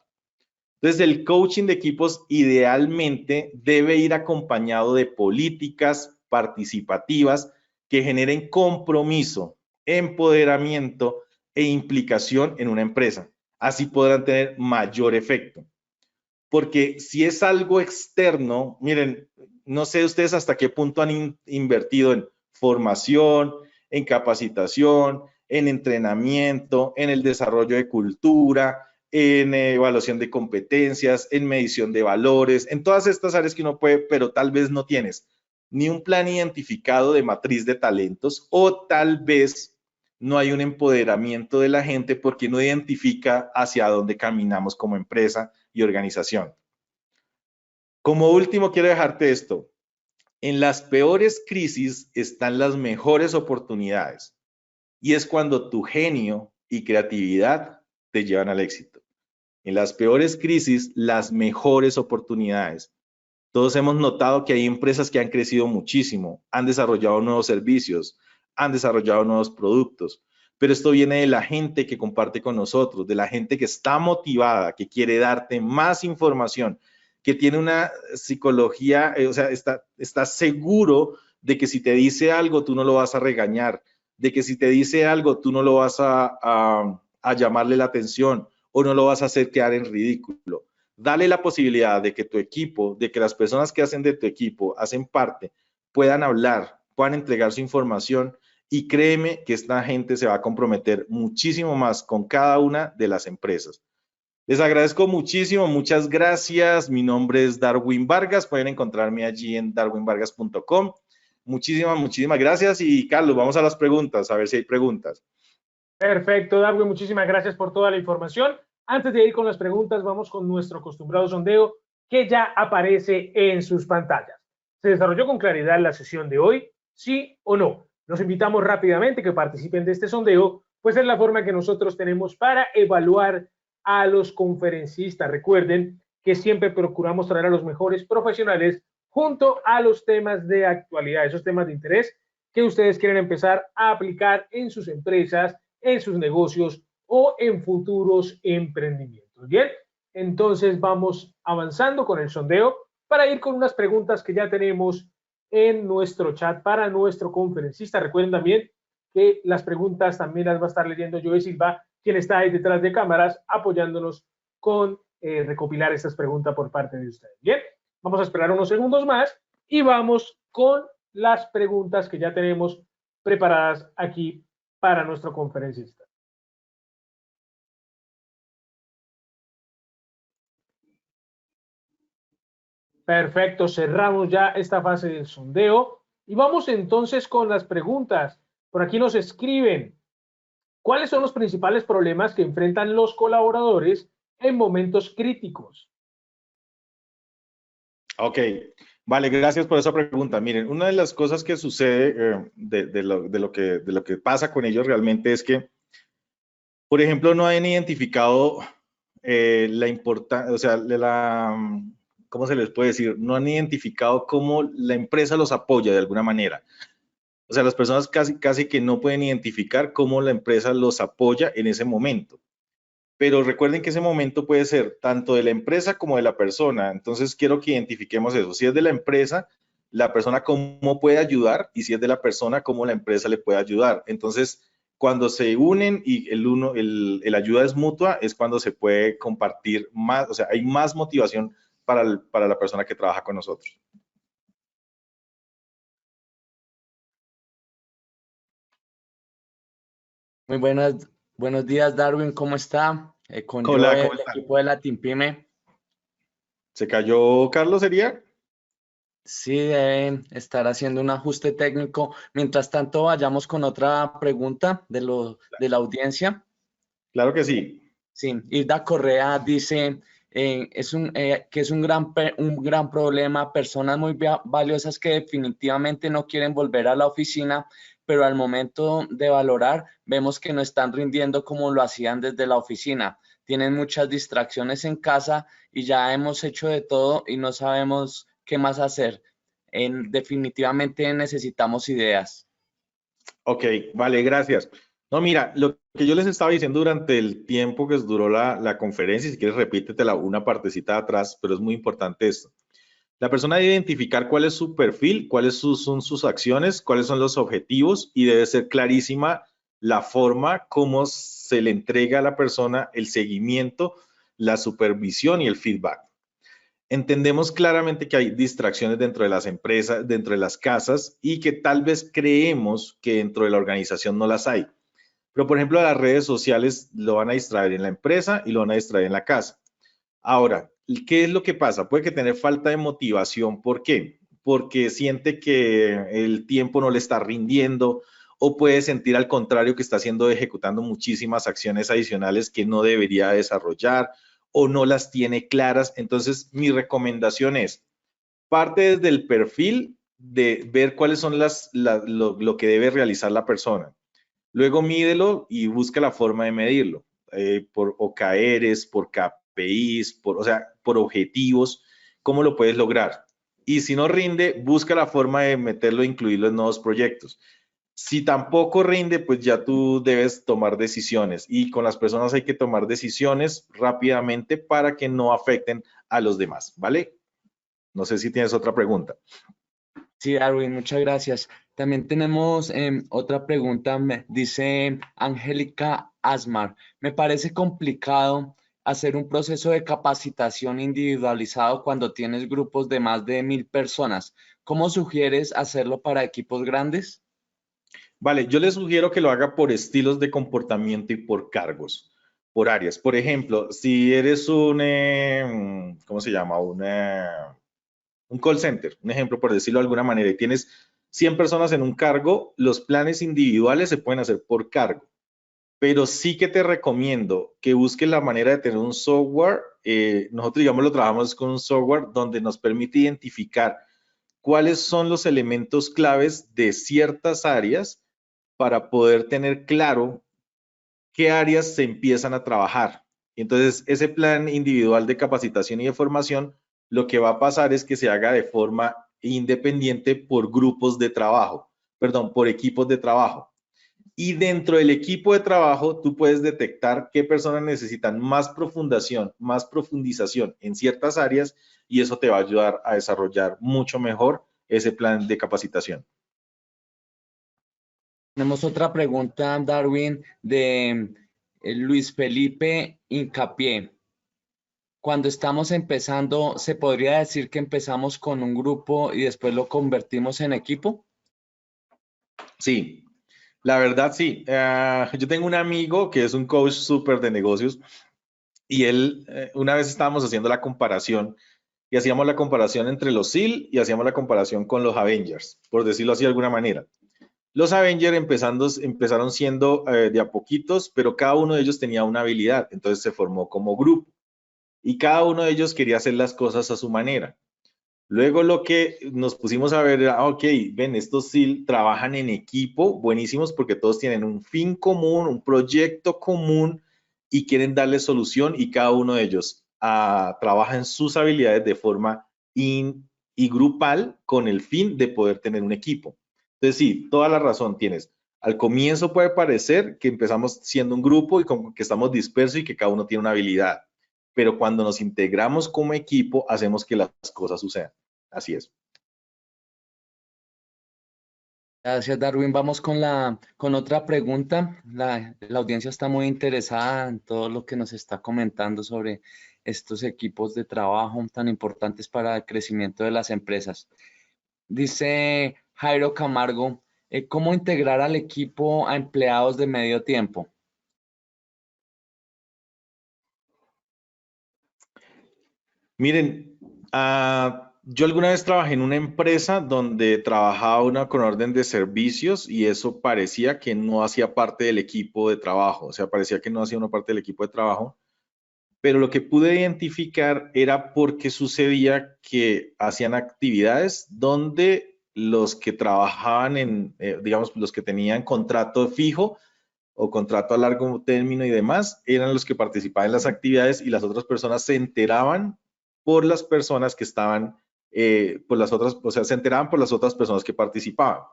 Entonces, el coaching de equipos idealmente debe ir acompañado de políticas participativas que generen compromiso, empoderamiento e implicación en una empresa. Así podrán tener mayor efecto. Porque si es algo externo, miren, no sé ustedes hasta qué punto han invertido en formación, en capacitación, en entrenamiento, en el desarrollo de cultura, en evaluación de competencias, en medición de valores, en todas estas áreas que uno puede, pero tal vez no tienes ni un plan identificado de matriz de talentos, o tal vez no hay un empoderamiento de la gente porque no identifica hacia dónde caminamos como empresa y organización. Como último, quiero dejarte esto. En las peores crisis están las mejores oportunidades, y es cuando tu genio y creatividad te llevan al éxito. En las peores crisis, las mejores oportunidades. Todos hemos notado que hay empresas que han crecido muchísimo, han desarrollado nuevos servicios, han desarrollado nuevos productos, pero esto viene de la gente que comparte con nosotros, de la gente que está motivada, que quiere darte más información, que tiene una psicología, o sea, está seguro de que si te dice algo, tú no lo vas a regañar, de que si te dice algo, tú no lo vas a llamarle la atención o no lo vas a hacer quedar en ridículo. Dale la posibilidad de que tu equipo, de que las personas que hacen de tu equipo, hacen parte, puedan hablar, puedan entregar su información, y créeme que esta gente se va a comprometer muchísimo más con cada una de las empresas. Les agradezco muchísimo, muchas gracias. Mi nombre es Darwin Vargas, pueden encontrarme allí en darwinvargas.com. Muchísimas gracias, y Carlos, vamos a las preguntas, a ver si hay preguntas. Perfecto, Darwin, muchísimas gracias por toda la información. Antes de ir con las preguntas, vamos con nuestro acostumbrado sondeo que ya aparece en sus pantallas. ¿Se desarrolló con claridad la sesión de hoy? ¿Sí o no? Los invitamos rápidamente que participen de este sondeo, pues es la forma que nosotros tenemos para evaluar a los conferencistas. Recuerden que siempre procuramos traer a los mejores profesionales junto a los temas de actualidad, esos temas de interés que ustedes quieren empezar a aplicar en sus empresas, en sus negocios o en futuros emprendimientos. Bien, entonces vamos avanzando con el sondeo para ir con unas preguntas que ya tenemos en nuestro chat para nuestro conferencista. Recuerden también que las preguntas también las va a estar leyendo Joey Silva, quien está ahí detrás de cámaras apoyándonos con recopilar estas preguntas por parte de ustedes. Bien, vamos a esperar unos segundos más y vamos con las preguntas que ya tenemos preparadas aquí para nuestro conferencista. Perfecto, cerramos ya esta fase del sondeo y vamos entonces con las preguntas. Por aquí nos escriben, ¿cuáles son los principales problemas que enfrentan los colaboradores en momentos críticos? Ok, vale, gracias por esa pregunta. Miren, una de las cosas que sucede de lo que pasa con ellos realmente es que, por ejemplo, no han identificado la importancia, o sea, ¿cómo se les puede decir? No han identificado cómo la empresa los apoya de alguna manera. O sea, las personas casi que no pueden identificar cómo la empresa los apoya en ese momento. Pero recuerden que ese momento puede ser tanto de la empresa como de la persona. Entonces, quiero que identifiquemos eso. Si es de la persona cómo puede ayudar, y si es de la persona, cómo la empresa le puede ayudar. Entonces, cuando se unen y el ayuda es mutua, es cuando se puede compartir más, o sea, hay más motivación para la persona que trabaja con nosotros. Muy buenos días, Darwin, ¿cómo está? Con Hola, yo, ¿cómo el están? equipo de la Team Pyme. ¿Se cayó Carlos, sería? Sí, deben estar haciendo un ajuste técnico. Mientras tanto, vayamos con otra pregunta de la audiencia. Claro que sí. Sí, Hilda Correa dice que es un gran problema, personas muy valiosas que definitivamente no quieren volver a la oficina, pero al momento de valorar vemos que no están rindiendo como lo hacían desde la oficina. Tienen muchas distracciones en casa y ya hemos hecho de todo y no sabemos qué más hacer. Definitivamente necesitamos ideas. Ok, vale, gracias. No, mira, lo que yo les estaba diciendo durante el tiempo que duró la conferencia, y si quieres repítetela una partecita de atrás, pero es muy importante esto. La persona debe identificar cuál es su perfil, cuáles son sus acciones, cuáles son los objetivos, y debe ser clarísima la forma como se le entrega a la persona el seguimiento, la supervisión y el feedback. entendemos claramente que hay distracciones dentro de las empresas, dentro de las casas y que tal vez creemos que dentro de la organización no las hay. Pero, por ejemplo, las redes sociales lo van a distraer en la empresa y lo van a distraer en la casa. Ahora, ¿qué es lo que pasa? Puede que tener falta de motivación. ¿Por qué? Porque siente que el tiempo no le está rindiendo o puede sentir al contrario que está ejecutando muchísimas acciones adicionales que no debería desarrollar o no las tiene claras. Entonces, mi recomendación es, parte desde el perfil de ver cuáles son lo que debe realizar la persona. Luego mídelo y busca la forma de medirlo, por OKRs, por KPIs, o sea, por objetivos, cómo lo puedes lograr. Y si no rinde, busca la forma de meterlo e incluirlo en nuevos proyectos. Si tampoco rinde, pues ya tú debes tomar decisiones y con las personas hay que tomar decisiones rápidamente para que no afecten a los demás, ¿vale? No sé si tienes otra pregunta. Sí, Darwin, muchas gracias. También tenemos otra pregunta, dice Angélica Asmar. Me parece complicado hacer un proceso de capacitación individualizado cuando tienes grupos de más de 1000 personas. ¿Cómo sugieres hacerlo para equipos grandes? Vale, yo les sugiero que lo haga por estilos de comportamiento y por cargos, por áreas. Por ejemplo, si eres ¿cómo se llama? Un call center, un ejemplo por decirlo de alguna manera, y tienes 100 personas en un cargo, los planes individuales se pueden hacer por cargo. Pero sí que te recomiendo que busques la manera de tener un software. Nosotros, digamos, lo trabajamos con un software donde nos permite identificar cuáles son los elementos claves de ciertas áreas para poder tener claro qué áreas se empiezan a trabajar. Y entonces, ese plan individual de capacitación y de formación, lo que va a pasar es que se haga de forma independiente por grupos de trabajo, perdón, por equipos de trabajo. Y dentro del equipo de trabajo, tú puedes detectar qué personas necesitan más profundización en ciertas áreas y eso te va a ayudar a desarrollar mucho mejor ese plan de capacitación. Tenemos otra pregunta, Darwin, de Luis Felipe Incapié. Cuando estamos empezando, ¿se podría decir que empezamos con un grupo y después lo convertimos en equipo? Sí, la verdad sí. Yo tengo un amigo que es un coach súper de negocios y él, una vez estábamos haciendo la comparación y hacíamos la comparación entre los SEAL y hacíamos la comparación con los Avengers, por decirlo así de alguna manera. Los Avengers empezaron siendo de a poquitos, pero cada uno de ellos tenía una habilidad, entonces se formó como grupo y cada uno de ellos quería hacer las cosas a su manera. Luego lo que nos pusimos a ver era, ok, ven, estos SEAL trabajan en equipo, buenísimos porque todos tienen un fin común, un proyecto común y quieren darle solución y cada uno de ellos trabaja en sus habilidades de forma y grupal con el fin de poder tener un equipo. Entonces sí, toda la razón tienes. Al comienzo puede parecer que empezamos siendo un grupo y como que estamos dispersos y que cada uno tiene una habilidad, pero cuando nos integramos como equipo hacemos que las cosas sucedan. Así es. Gracias, Darwin. Vamos con otra pregunta. La audiencia está muy interesada en todo lo que nos está comentando sobre estos equipos de trabajo tan importantes para el crecimiento de las empresas. Dice Jairo Camargo, ¿cómo integrar al equipo a empleados de medio tiempo? Miren, yo alguna vez trabajé en una empresa donde trabajaba una con orden de servicios y eso parecía que no hacía parte del equipo de trabajo, o sea, parecía que no hacía una parte del equipo de trabajo, pero lo que pude identificar era porque sucedía que hacían actividades donde los que trabajaban digamos, los que tenían contrato fijo o contrato a largo término y demás, eran los que participaban en las actividades y las otras personas se enteraban por las personas que estaban, por las otras, o sea, se enteraban por las otras personas que participaban.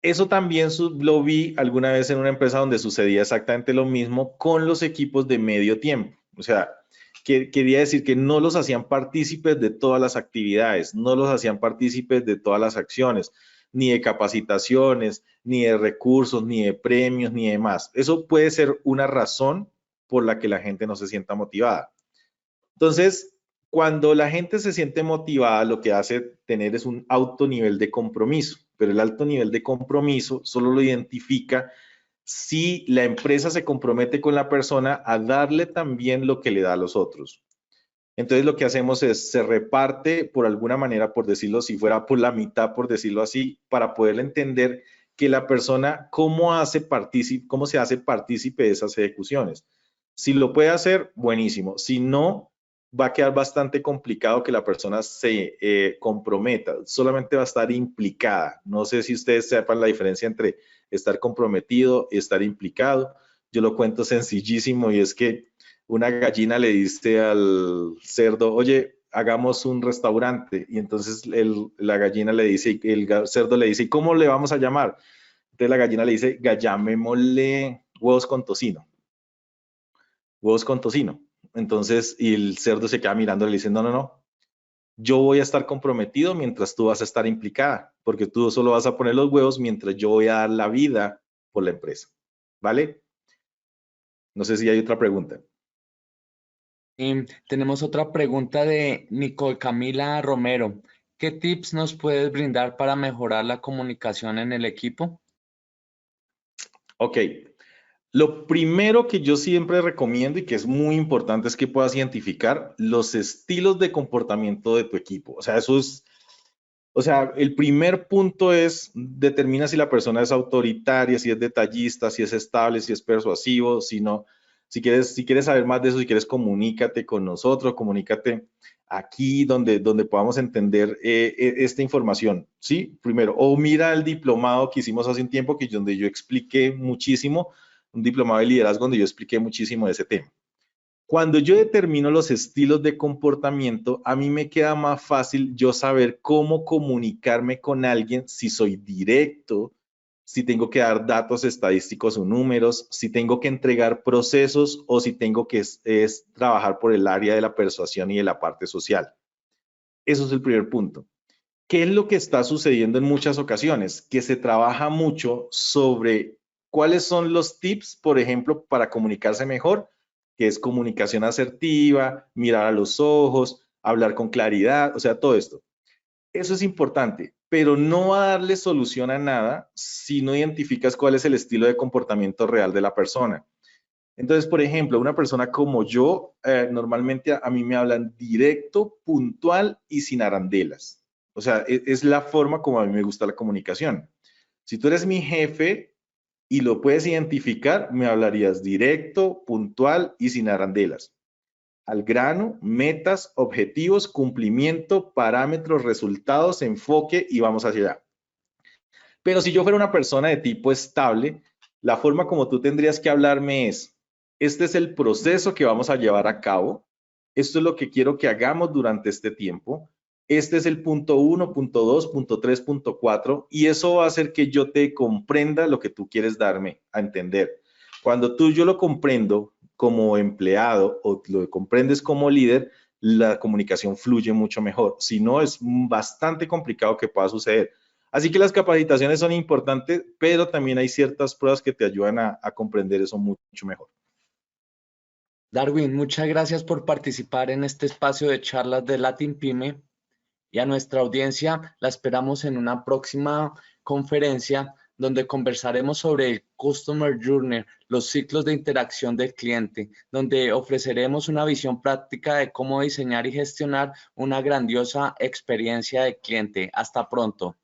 Eso también lo vi alguna vez en una empresa donde sucedía exactamente lo mismo con los equipos de medio tiempo. O sea, quería decir que no los hacían partícipes de todas las actividades, no los hacían partícipes de todas las acciones, ni de capacitaciones, ni de recursos, ni de premios, ni demás. Eso puede ser una razón por la que la gente no se sienta motivada. Entonces, Cuando la gente se siente motivada, lo que hace tener es un alto nivel de compromiso, pero el alto nivel de compromiso solo lo identifica si la empresa se compromete con la persona a darle también lo que le da a los otros. Entonces lo que hacemos es, se reparte por alguna manera, por decirlo, si fuera por la mitad, por decirlo así, para poder entender que la persona, cómo se hace partícipe de esas ejecuciones. Si lo puede hacer, buenísimo. Si no, va a quedar bastante complicado que la persona se comprometa. Solamente va a estar implicada. No sé si ustedes sepan la diferencia entre estar comprometido y estar implicado. Yo lo cuento sencillísimo y es que una gallina le dice al cerdo, oye, hagamos un restaurante. Y entonces la gallina le dice, el cerdo le dice, ¿cómo le vamos a llamar? Entonces la gallina le dice, llamémosle huevos con tocino. Huevos con tocino. Entonces, y el cerdo se queda mirando y le dice, no, no, no. Yo voy a estar comprometido mientras tú vas a estar implicada, porque tú solo vas a poner los huevos mientras yo voy a dar la vida por la empresa. ¿Vale? No sé si hay otra pregunta. Tenemos otra pregunta de Nicole Camila Romero. ¿Qué tips nos puedes brindar para mejorar la comunicación en el equipo? Ok. Lo primero que yo siempre recomiendo y que es muy importante es que puedas identificar los estilos de comportamiento de tu equipo. O sea, el primer punto es determina si la persona es autoritaria, si es detallista, si es estable, si es persuasivo, si no. Si quieres saber más de eso, si quieres, comunícate con nosotros, comunícate aquí donde podamos entender esta información, ¿sí? Primero, o mira el diplomado que hicimos hace un tiempo, donde yo expliqué muchísimo, un diplomado de liderazgo donde yo expliqué muchísimo de ese tema. Cuando yo determino los estilos de comportamiento, a mí me queda más fácil yo saber cómo comunicarme con alguien, si soy directo, si tengo que dar datos estadísticos o números, si tengo que entregar procesos o si tengo que trabajar por el área de la persuasión y de la parte social. Eso es el primer punto. ¿Qué es lo que está sucediendo en muchas ocasiones? Que se trabaja mucho sobre cuáles son los tips, por ejemplo, para comunicarse mejor, que es comunicación asertiva, mirar a los ojos, hablar con claridad, o sea, todo esto. Eso es importante, pero no va a darle solución a nada si no identificas cuál es el estilo de comportamiento real de la persona. Entonces, por ejemplo, una persona como yo, normalmente a mí me hablan directo, puntual y sin arandelas. O sea, es la forma como a mí me gusta la comunicación. Si tú eres mi jefe y lo puedes identificar, me hablarías directo, puntual y sin arandelas. Al grano, metas, objetivos, cumplimiento, parámetros, resultados, enfoque y vamos hacia allá. Pero si yo fuera una persona de tipo estable, la forma como tú tendrías que hablarme es, este es el proceso que vamos a llevar a cabo, esto es lo que quiero que hagamos durante este tiempo, este es el punto 1, punto 2, punto 3, punto 4, y eso va a hacer que yo te comprenda lo que tú quieres darme a entender. Cuando yo lo comprendo como empleado o lo comprendes como líder, la comunicación fluye mucho mejor. Si no, es bastante complicado que pueda suceder. Así que las capacitaciones son importantes, pero también hay ciertas pruebas que te ayudan a comprender eso mucho mejor. Darwin, muchas gracias por participar en este espacio de charlas de Latin Pyme, y a nuestra audiencia la esperamos en una próxima conferencia donde conversaremos sobre el Customer Journey, los ciclos de interacción del cliente, donde ofreceremos una visión práctica de cómo diseñar y gestionar una grandiosa experiencia de cliente. Hasta pronto.